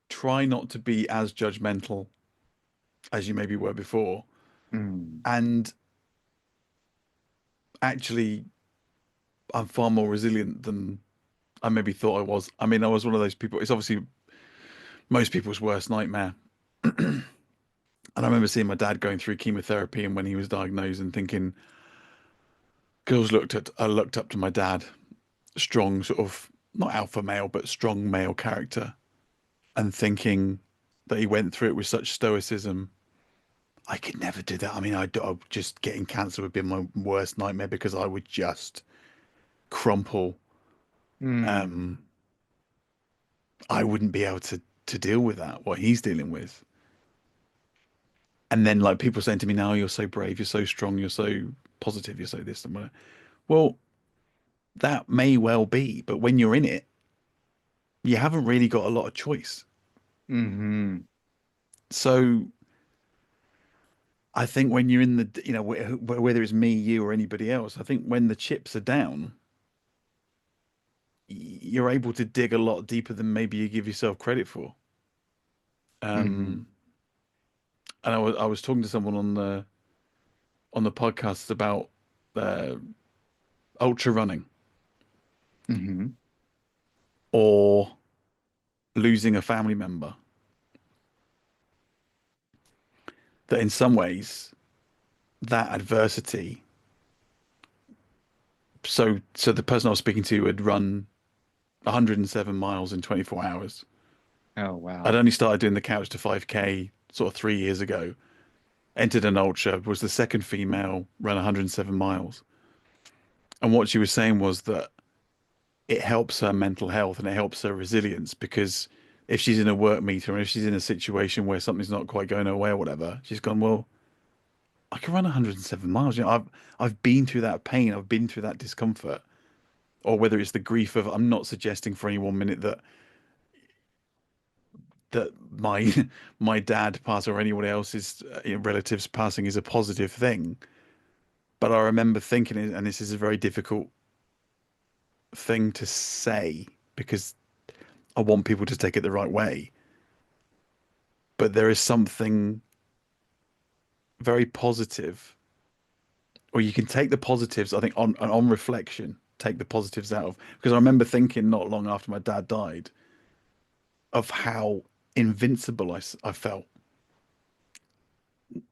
S2: try not to be as judgmental as you maybe were before.
S1: Mm,
S2: And actually, I'm far more resilient than I maybe thought I was. I mean, I was one of those people. It's obviously most people's worst nightmare. And I remember seeing my dad going through chemotherapy and when he was diagnosed and thinking, I looked up to my dad, strong sort of not alpha male, but strong male character, and thinking that he went through it with such stoicism. I could never do that. I mean, I just getting cancer would be my worst nightmare because I would just crumple.
S1: mm,
S2: Um, I wouldn't be able to deal with that, what he's dealing with. And then like people saying to me now, you're so brave, you're so strong, you're so positive, you're so this and that. Well, that may well be, but when you're in it, you haven't really got a lot of choice.
S1: hmm.
S2: So I think when you're in the, whether it's me, you, or anybody else, I think when the chips are down, you're able to dig a lot deeper than maybe you give yourself credit for.
S1: Hmm.
S2: Um, and I was talking to someone on the podcast about uh, ultra running
S1: Hmm.
S2: or losing a family member. That in some ways, that adversity. So the person I was speaking to had run 107 miles in 24 hours.
S1: Oh,
S2: I'd
S1: wow.
S2: only started doing the couch to 5K sort of 3 years ago. Entered an ultra, was the second female, ran 107 miles. And what she was saying was that it helps her mental health and it helps her resilience, because if she's in a work meeting or if she's in a situation where something's not quite going her way or whatever, she's gone, well, I can run 107 miles. I've been through that pain, I've been through that discomfort, or whether it's the grief of, I'm not suggesting for any 1 minute that my my dad passing or anyone else's relatives passing is a positive thing. But I remember thinking, and this is a very difficult thing to say because I want people to take it the right way. But there is something very positive, or you can take the positives, I think, on reflection, take the positives out of, because I remember thinking not long after my dad died of how invincible I felt.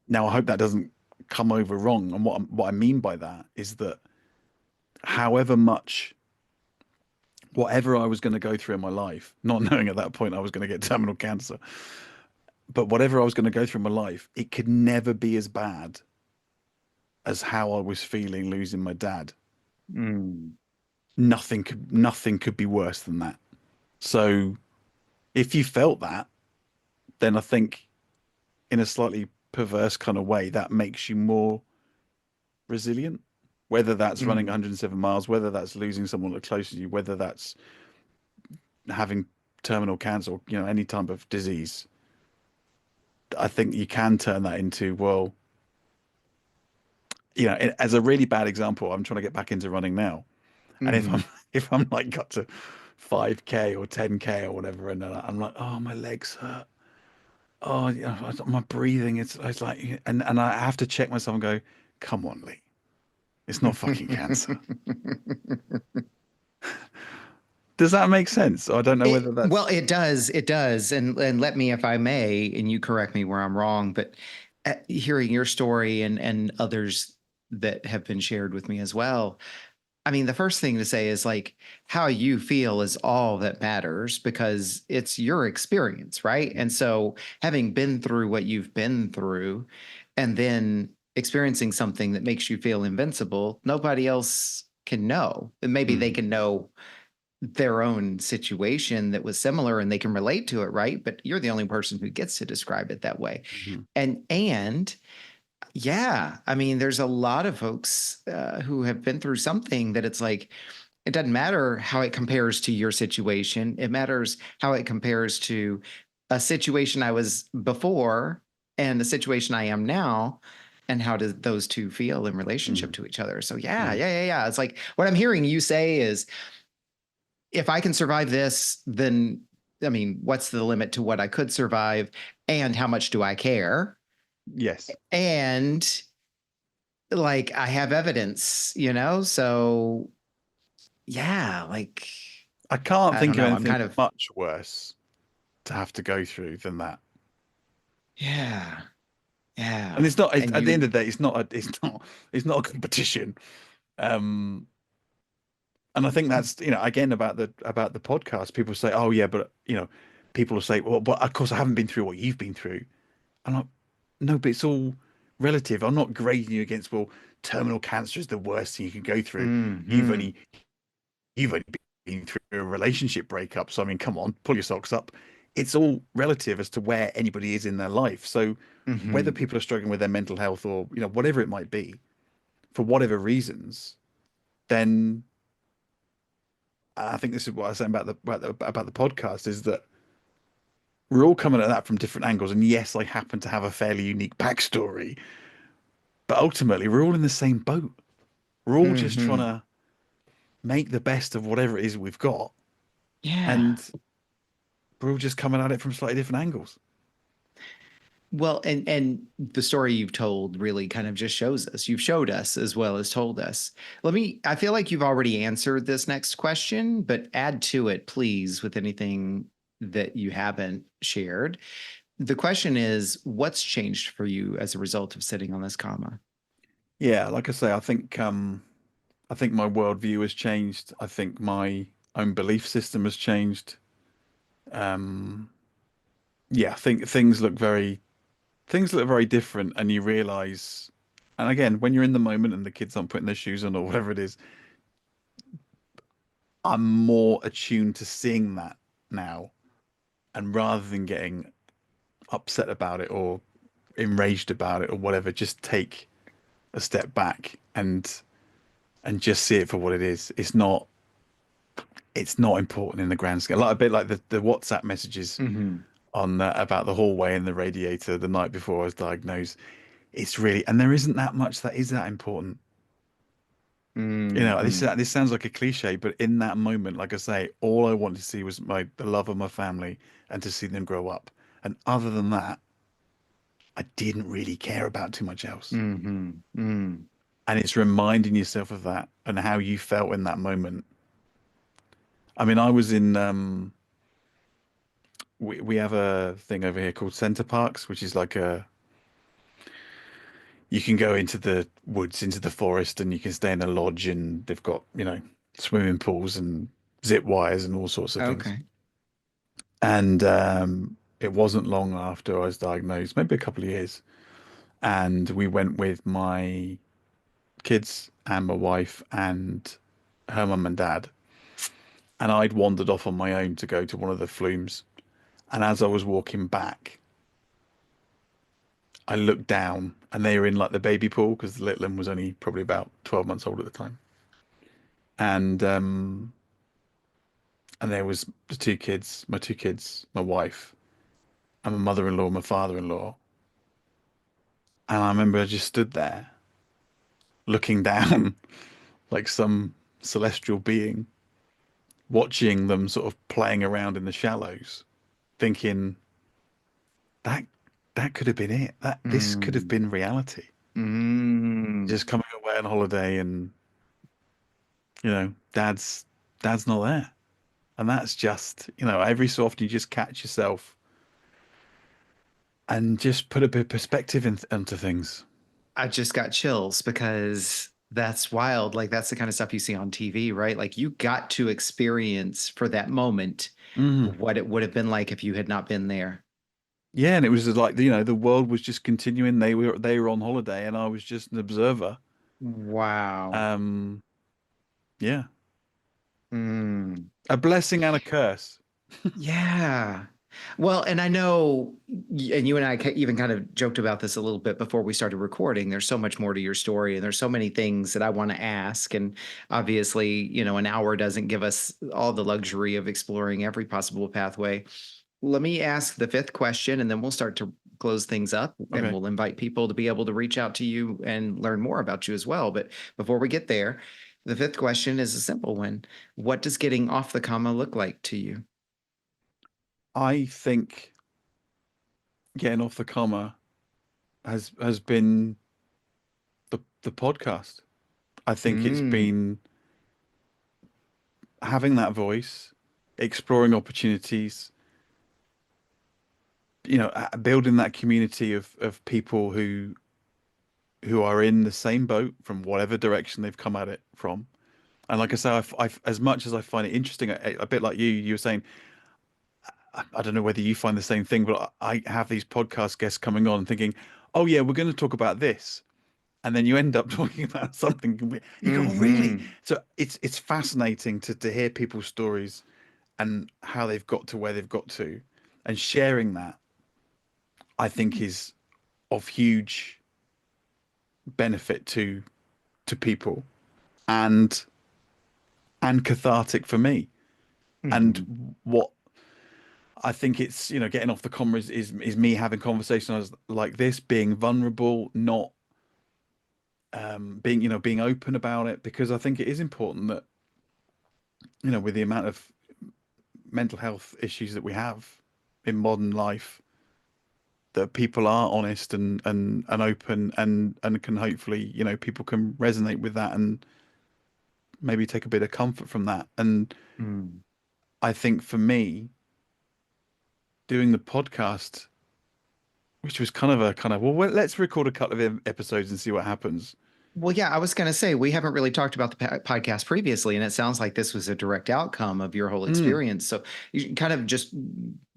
S2: Now, I hope that doesn't come over wrong. And what I mean by that is that however much, whatever I was going to go through in my life, not knowing at that point I was going to get terminal cancer, but whatever I was going to go through in my life, it could never be as bad as how I was feeling losing my dad.
S1: Mm.
S2: Nothing could be worse than that. So if you felt that, then I think in a slightly perverse kind of way, that makes you more resilient. Whether that's running
S1: Mm.
S2: 107 miles, whether that's losing someone that close to you, whether that's having terminal cancer, or, any type of disease, I think you can turn that into, well, as a really bad example, I'm trying to get back into running now. And if I'm
S1: Mm.
S2: if I'm like got to 5K or 10K or whatever, and then I'm like, oh, my legs hurt. Oh, my breathing. It's like, and I have to check myself and go, come on, Lee, it's not fucking cancer. Does that make sense? I don't know whether
S1: Well,
S2: that's.
S1: it does, and let me, if I may, and you correct me where I'm wrong, but hearing your story and others that have been shared with me as well, I mean, the first thing to say is like how you feel is all that matters because it's your experience, right? And so, having been through what you've been through, and then experiencing something that makes you feel invincible, nobody else can know. And maybe they
S2: Mhm,
S1: can know their own situation that was similar and they can relate to it, right? But you're the only person who gets to describe it that way.
S2: mhm,
S1: And yeah, I mean, there's a lot of folks who have been through something that it's like it doesn't matter how it compares to your situation. It matters how it compares to a situation I was before and the situation I am now. And how do those two feel in relationship
S2: mhm,
S1: to each other? So yeah,
S2: mhm,
S1: yeah. It's like what I'm hearing you say is if I can survive this, then I mean, what's the limit to what I could survive and how much do I care?
S2: yes.
S1: And like I have evidence, So yeah, like
S2: I can't
S1: I don't
S2: think of
S1: know. I'm
S2: anything
S1: kind of
S2: much worse to have to go through than that.
S1: yeah,
S2: And
S1: yeah.
S2: it's not,
S1: And
S2: at the end
S1: you
S2: of the day, it's not a competition. Um, and I think that's, again, about the podcast. People say, oh yeah, but people will say, well, but of course I haven't been through what you've been through. I'm like, no, but it's all relative. I'm not grading you against, well, terminal cancer is the worst thing you can go through. You've
S1: hmm
S2: only you've only been through a relationship breakup. So I mean, come on, pull your socks up. It's all relative as to where anybody is in their life. So whether
S1: hmm
S2: people are struggling with their mental health or, whatever it might be, for whatever reasons, then I think this is what I was saying about the podcast is that we're all coming at that from different angles. And yes, I happen to have a fairly unique backstory, but ultimately we're all in the same boat. We're all just trying
S1: hmm
S2: to make the best of whatever it is we've got,
S1: Yeah.
S2: and we're all just coming at it from slightly different angles.
S1: Well, and the story you've told really kind of just shows us. You've showed us as well as told us. I feel like you've already answered this next question, but add to it, please, with anything that you haven't shared. The question is, what's changed for you as a result of sitting on this comma?
S2: Yeah, like I say, I think my worldview has changed. I think my own belief system has changed. Um, yeah, I think things look very different, and you realize, and again, when you're in the moment and the kids aren't putting their shoes on or whatever it is, I'm more attuned to seeing that now, and rather than getting upset about it or enraged about it or whatever, just take a step back and just see it for what it is. It's not important in the grand scale. Like a bit like the WhatsApp messages
S1: Hmm.
S2: on about the hallway and the radiator the night before I was diagnosed. It's really, and there isn't that much that is that important. You know,
S1: Hmm.
S2: this sounds like a cliche, but in that moment, like I say, all I wanted to see was the love of my family and to see them grow up. And other than that, I didn't really care about too much else.
S1: Hmm. Hmm.
S2: And it's reminding yourself of that and how you felt in that moment. I mean, I was in we have a thing over here called Center Parks, which is like a you can go into the woods, into the forest, and you can stay in a lodge, and they've got, swimming pools and zip wires and all sorts of things.
S1: Okay.
S2: And it wasn't long after I was diagnosed, maybe a couple of years, and we went with my kids and my wife and her mum and dad. And I'd wandered off on my own to go to one of the flumes. And as I was walking back, I looked down and they were in like the baby pool because the little one was only probably about 12 months old at the time. And there was the two kids, my wife, and my mother-in-law, my father-in-law. And I remember I just stood there looking down like some celestial being, watching them sort of playing around in the shallows, thinking that that could have been it. That this could have
S1: Mm.
S2: been reality.
S1: Mm.
S2: Just coming away on holiday and, dad's not there. And that's just, every so often you just catch yourself and just put a bit of perspective into things.
S1: I just got chills because that's wild. Like that's the kind of stuff you see on TV, right? Like you got to experience for that moment
S2: Mm.
S1: what it would have been like if you had not been there.
S2: Yeah, and it was like, the world was just continuing. They were on holiday and I was just an observer.
S1: Wow.
S2: Um, yeah.
S1: Mm.
S2: A blessing and a curse.
S1: Yeah. Well, and I know, and you and I even kind of joked about this a little bit before we started recording. There's so much more to your story, and there's so many things that I want to ask. And obviously, an hour doesn't give us all the luxury of exploring every possible pathway. Let me ask the fifth question, and then we'll start to close things up, and
S2: Okay.
S1: we'll invite people to be able to reach out to you and learn more about you as well. But before we get there, the fifth question is a simple one. What does getting off the comma look like to you?
S2: I think getting off the comma has been the podcast. I think it's
S1: Mm.
S2: been having that voice, exploring opportunities, building that community of people who are in the same boat from whatever direction they've come at it from. And like I say, as much as I find it interesting, a bit like you were saying, I don't know whether you find the same thing, but I have these podcast guests coming on thinking, oh yeah, we're going to talk about this. And then you end up talking about something you go, oh, really?
S1: Hmm.
S2: So it's fascinating to hear people's stories and how they've got to where they've got to, and sharing that, I think, is of huge benefit to people and cathartic for me.
S1: Hmm.
S2: And what I think it's, getting off the comma is me having conversations like this, being vulnerable, not being open about it, because I think it is important that, with the amount of mental health issues that we have in modern life, that people are honest and open and can hopefully, people can resonate with that and maybe take a bit of comfort from that. And
S1: Hmm.
S2: I think for me, doing the podcast, which was kind of well, let's record a couple of episodes and see what happens.
S1: Well, yeah, I was going to say we haven't really talked about the podcast previously, and it sounds like this was a direct outcome of your whole
S2: Mm.
S1: experience. So, you kind of just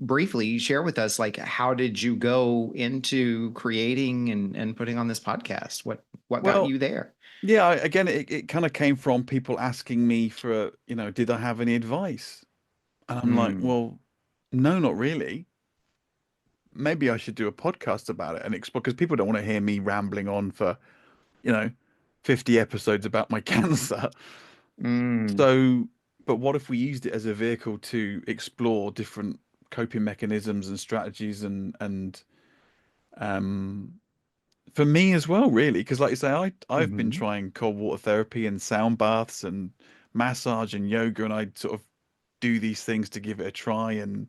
S1: briefly share with us, like, how did you go into creating and putting on this podcast? What got
S2: Well,
S1: you there?
S2: yeah, again, it kind of came from people asking me for, did I have any advice? And I'm like,
S1: Mm,
S2: well, no, not really. Maybe I should do a podcast about it and explore, because people don't want to hear me rambling on for, you know, 50 episodes about my cancer.
S1: mm,
S2: So, but what if we used it as a vehicle to explore different coping mechanisms and strategies and um for me as well, really, because like you say, I've been
S1: hmm.
S2: trying cold water therapy and sound baths and massage and yoga, and I sort of do these things to give it a try and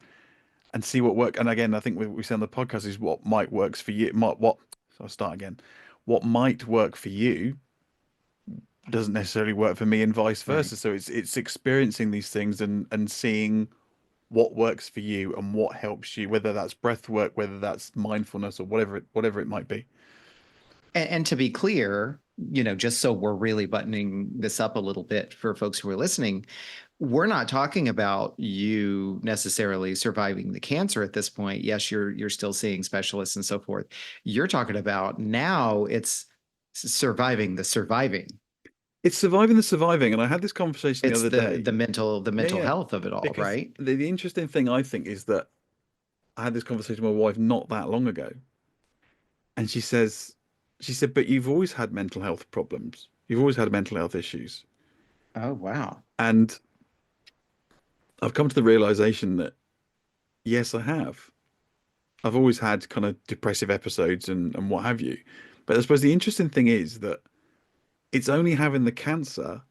S2: see what work. And again, I think we say on the podcast is what might works for you. Might what? So I'll start again. What might work for you doesn't necessarily work for me, and vice
S1: Right.
S2: versa. So it's experiencing these things and seeing what works for you and what helps you, whether that's breath work, whether that's mindfulness, or whatever it might be.
S1: And to be clear, just so we're really buttoning this up a little bit for folks who are listening, we're not talking about you necessarily surviving the cancer at this point. Yes, you're still seeing specialists and so forth. You're talking about now it's surviving the surviving.
S2: It's surviving the surviving, and I had this conversation the
S1: It's
S2: other
S1: the
S2: day.
S1: the mental the
S2: Yeah,
S1: mental
S2: yeah.
S1: health of it all,
S2: Because
S1: right?
S2: the interesting thing I think is that I had this conversation with my wife not that long ago, and she said, but you've always had mental health problems. You've always had mental health issues.
S1: Oh, wow.
S2: And I've come to the realization that yes, I have. I've always had kind of depressive episodes and what have you. But I suppose the interesting thing is that it's only having the cancer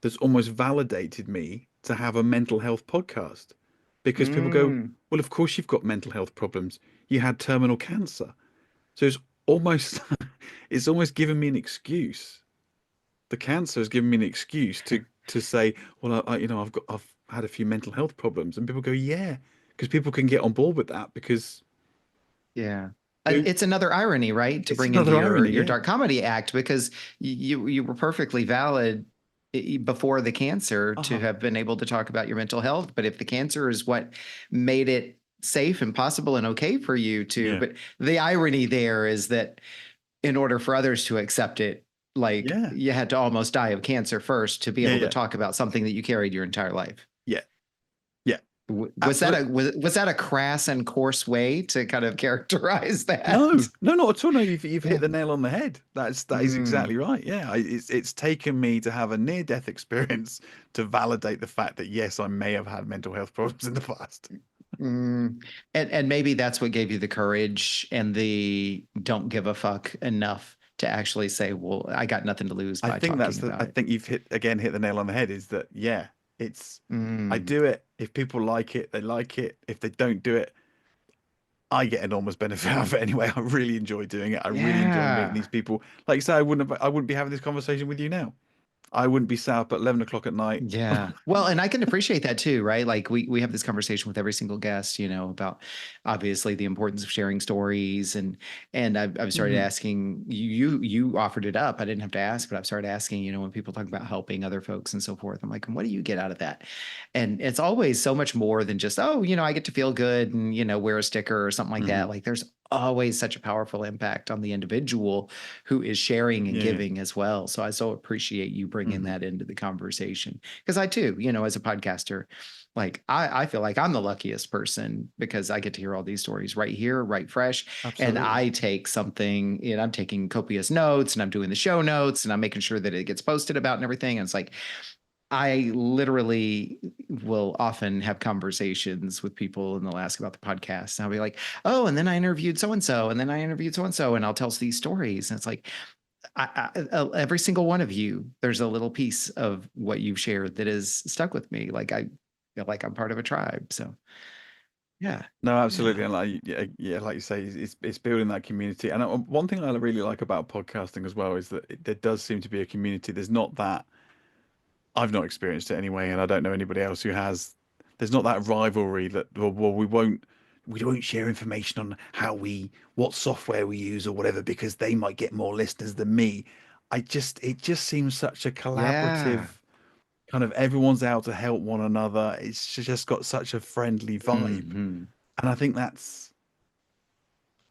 S2: that's almost validated me to have a mental health podcast, because people go,
S1: Mm,
S2: well, of course you've got mental health problems. You had terminal cancer. So it's almost it's almost given me an excuse. The cancer has given me an excuse to say, well, I've had a few mental health problems, and people go, yeah, because people can get on board with that because
S1: yeah.
S2: you know,
S1: It's another irony, right? To
S2: it's
S1: bring into
S2: another
S1: your
S2: irony.
S1: your
S2: Yeah.
S1: dark comedy act, because you were perfectly valid before the cancer to
S2: Uh-huh.
S1: have been able to talk about your mental health. But if the cancer is what made it safe and possible and okay for you to,
S2: Yeah.
S1: but the irony there is that in order for others to accept it, like
S2: Yeah.
S1: you had to almost die of cancer first to be
S2: Yeah.
S1: able to
S2: Yeah.
S1: talk about something that you carried your entire life.
S2: Yeah. Yeah.
S1: Was that
S2: Absolutely.
S1: was that a crass and coarse way to kind of characterize that?
S2: No, no, not at all. No, you've hit
S1: Yeah.
S2: the nail on the head. That is exactly
S1: Mm,
S2: right. Yeah, it's taken me to have a near death experience to validate the fact that yes, I may have had mental health problems in the past.
S1: mm. And maybe that's what gave you the courage and the don't give a fuck enough to actually say, well, I got nothing to lose
S2: I
S1: by
S2: think that's
S1: talking
S2: the.
S1: about
S2: I
S1: it.
S2: think you've hit the nail on the head. Is that yeah? It's I
S1: Mm,
S2: do it. If people like it, they like it. If they don't do it, I get enormous benefit out of it anyway. I really enjoy doing it. I really enjoy meeting these
S1: yeah.
S2: people. Like you say, I wouldn't be having this conversation with you now. I wouldn't be sat up at 11 o'clock at night.
S1: Yeah. Well, and I can appreciate that too, right? Like we have this conversation with every single guest, about obviously the importance of sharing stories and I've started
S2: Mhm.
S1: asking you offered it up. I didn't have to ask, but I've started asking, when people talk about helping other folks and so forth. I'm like, what do you get out of that? And it's always so much more than just, oh, I get to feel good and wear a sticker or something like that.
S2: Mhm.
S1: Like there's always such a powerful impact on the individual who is sharing and
S2: Yeah. Yeah.
S1: giving as well. So I so appreciate you bringing
S2: Mhm.
S1: that into the conversation because I too, as a podcaster, like I feel like I'm the luckiest person because I get to hear all these stories right here, right fresh. And
S2: Absolutely.
S1: I take something and I'm taking copious notes and I'm doing the show notes and I'm making sure that it gets posted about and everything. And it's like, I literally will often have conversations with people and they'll ask about the podcast. And I'll be like, oh, and then I interviewed so and so, and then I interviewed so and so, and I'll tell these stories. And it's like, every single one of you, there's a little piece of what you've shared that is stuck with me. Like I feel like I'm part of a tribe. So yeah,
S2: No, absolutely,
S1: yeah,
S2: and like yeah, like you say, it's building that community. And one thing I really like about podcasting as well is that there does seem to be a community. There's not that I've not experienced it anyway, and I don't know anybody else who has. There's not that rivalry that well we won't share information on what software we use or whatever because they might get more listeners than me. it just seems such a collaborative
S1: Yeah.
S2: kind of everyone's out to help one another. It's just got such a friendly vibe.
S1: Hmm.
S2: And I think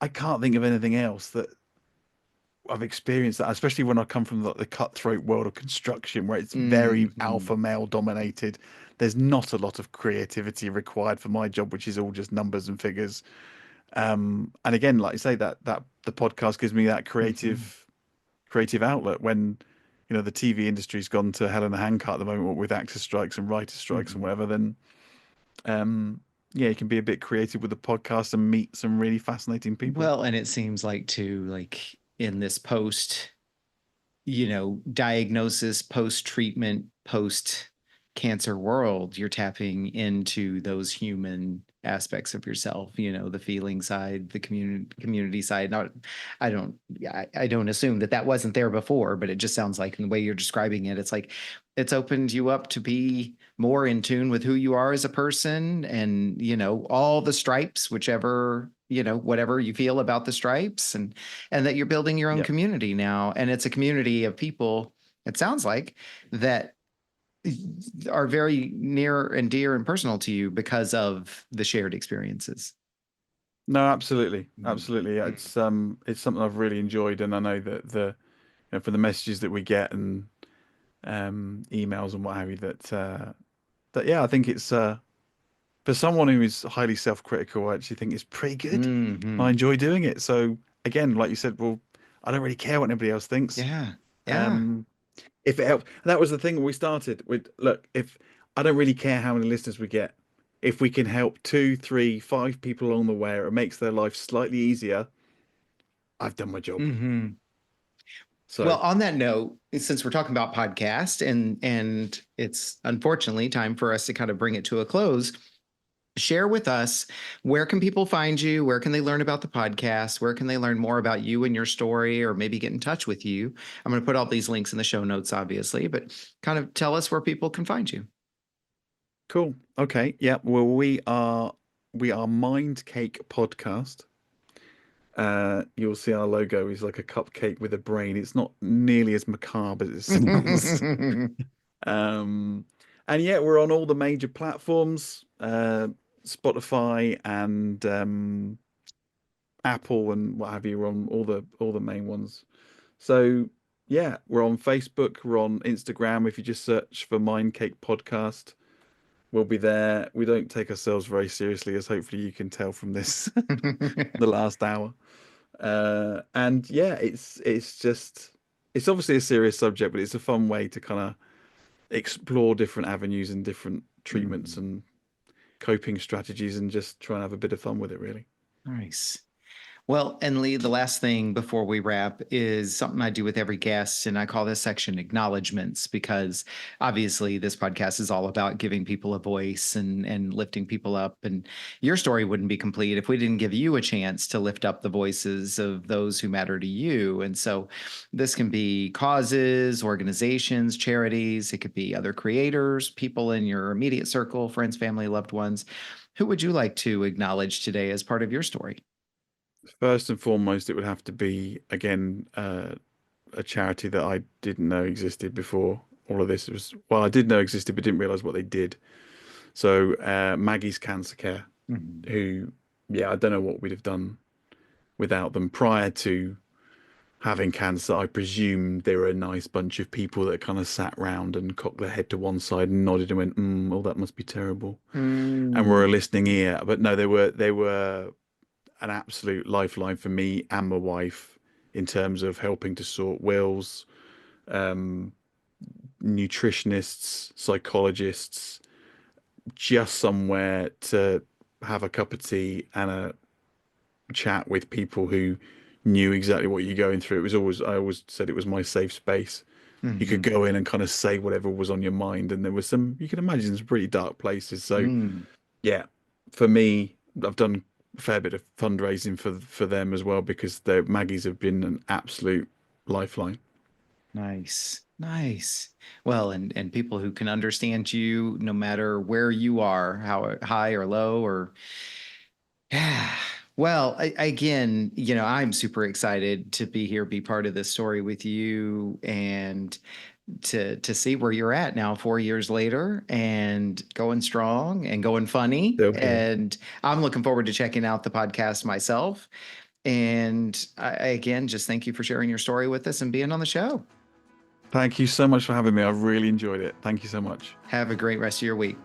S2: I can't think of anything else that I've experienced that, especially when I come from the cutthroat world of construction, where it's very
S1: Hmm.
S2: alpha male dominated. There's not a lot of creativity required for my job, which is all just numbers and figures. And again, like you say, that the podcast gives me that
S1: Hmm.
S2: creative outlet when, the TV industry's gone to hell in a handcart at the moment with actor strikes and writer strikes and
S1: Hmm.
S2: whatever. Then, yeah, you can be a bit creative with the podcast and meet some really fascinating people.
S1: Well, and it seems like too, like in this post, diagnosis, post treatment, post cancer world, you're tapping into those human aspects of yourself, the feeling side, the community side. Not, I don't assume that wasn't there before, but it just sounds like in the way you're describing it, it's like it's opened you up to be more in tune with who you are as a person, and all the stripes, whichever, whatever you feel about the stripes, and that you're building your own
S2: Yep.
S1: community now. And it's a community of people, it sounds like, that are very near and dear and personal to you because of the shared experiences.
S2: No, absolutely,
S1: Mm.
S2: absolutely. Yeah, it's something I've really enjoyed, and I know that for the messages that we get and emails and what have you, that yeah, I think it's for someone who is highly self-critical, I actually think it's pretty good. I
S1: Hmm.
S2: enjoy doing it. So again, like you said, well, I don't really care what anybody else thinks.
S1: Yeah. Yeah.
S2: Um, if it helps, that was the thing when we started with, look, if I don't really care how many listeners we get, if we can help two, three, five people along the way, or it makes their life slightly easier, I've done my job.
S1: Hmm.
S2: So
S1: Well, on that note, since we're talking about podcast, and it's unfortunately time for us to kind of bring it to a close, share with us, where can people find you? Where can they learn about the podcast? Where can they learn more about you and your story, or maybe get in touch with you? I'm going to put all these links in the show notes, obviously, but kind of tell us where people can find you.
S2: cool. Okay. Yeah. Well, we are Mind Cake Podcast. You'll see our logo is like a cupcake with a brain. It's not nearly as macabre as it sounds. Um, and yeah, we're on all the major platforms, Spotify and Apple and what have you. We're on all the main ones. So yeah, we're on Facebook, we're on Instagram. If you just search for Mind Cake Podcast, we'll be there. We don't take ourselves very seriously, as hopefully you can tell from this, the last hour. And yeah, it's obviously a serious subject, but it's a fun way to kind of explore different avenues and different treatments
S1: Mhm.
S2: and coping strategies and just try and have a bit of fun with it, really.
S1: Nice. Well, and Lee, the last thing before we wrap is something I do with every guest, and I call this section acknowledgments, because obviously this podcast is all about giving people a voice and lifting people up. And your story wouldn't be complete if we didn't give you a chance to lift up the voices of those who matter to you. And so this can be causes, organizations, charities, it could be other creators, people in your immediate circle, friends, family, loved ones. Who would you like to acknowledge today as part of your story?
S2: First and foremost, it would have to be again a charity that I didn't know existed before all of this. It was well, I did know existed, but didn't realize what they did. So Maggie's Cancer Care,
S1: Mhm.
S2: who, yeah, I don't know what we'd have done without them prior to having cancer. I presume they were a nice bunch of people that kind of sat round and cocked their head to one side and nodded and went, "Oh, that must be terrible," and were a
S1: Mm.
S2: listening ear. But no, they were an absolute lifeline for me and my wife in terms of helping to sort wills, um, nutritionists, psychologists, just somewhere to have a cup of tea and a chat with people who knew exactly what you're going through. It was always, I always said it was my safe space. You could
S1: Mhm.
S2: go in and kind of say whatever was on your mind, and there was some, you can imagine some pretty dark places. So
S1: Mm.
S2: yeah, for me, I've done a fair bit of fundraising for them as well because their Maggies have been an absolute lifeline.
S1: Nice. Nice. Well, and people who can understand you no matter where you are, how high or low, or yeah. Well, again, I'm super excited to be here, be part of this story with you, and to see where you're at now 4 years later and going strong and going funny.
S2: Okay.
S1: And I'm looking forward to checking out the podcast myself. And again, just thank you for sharing your story with us and being on the show.
S2: Thank you so much for having me. I really enjoyed it. Thank you so much.
S1: Have a great rest of your week.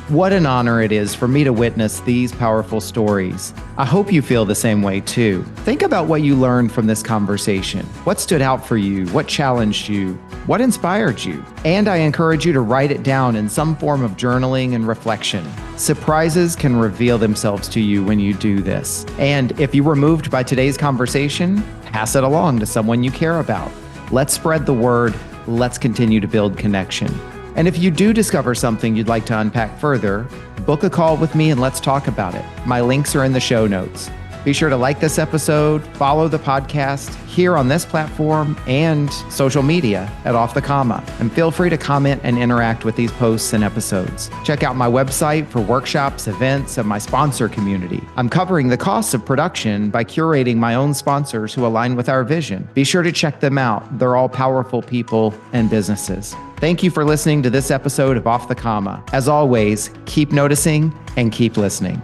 S1: What an honor it is for me to witness these powerful stories. I hope you feel the same way too. Think about what you learned from this conversation. What stood out for you? What challenged you? What inspired you? And I encourage you to write it down in some form of journaling and reflection. Surprises can reveal themselves to you when you do this. And if you were moved by today's conversation, pass it along to someone you care about. Let's spread the word. Let's continue to build connection. And if you do discover something you'd like to unpack further, book a call with me and let's talk about it. My links are in the show notes. Be sure to like this episode, follow the podcast here on this platform and social media at Off the Comma, and feel free to comment and interact with these posts and episodes. Check out my website for workshops, events, and my sponsor community. I'm covering the costs of production by curating my own sponsors who align with our vision. Be sure to check them out. They're all powerful people and businesses. Thank you for listening to this episode of Off the Comma. As always, keep noticing and keep listening.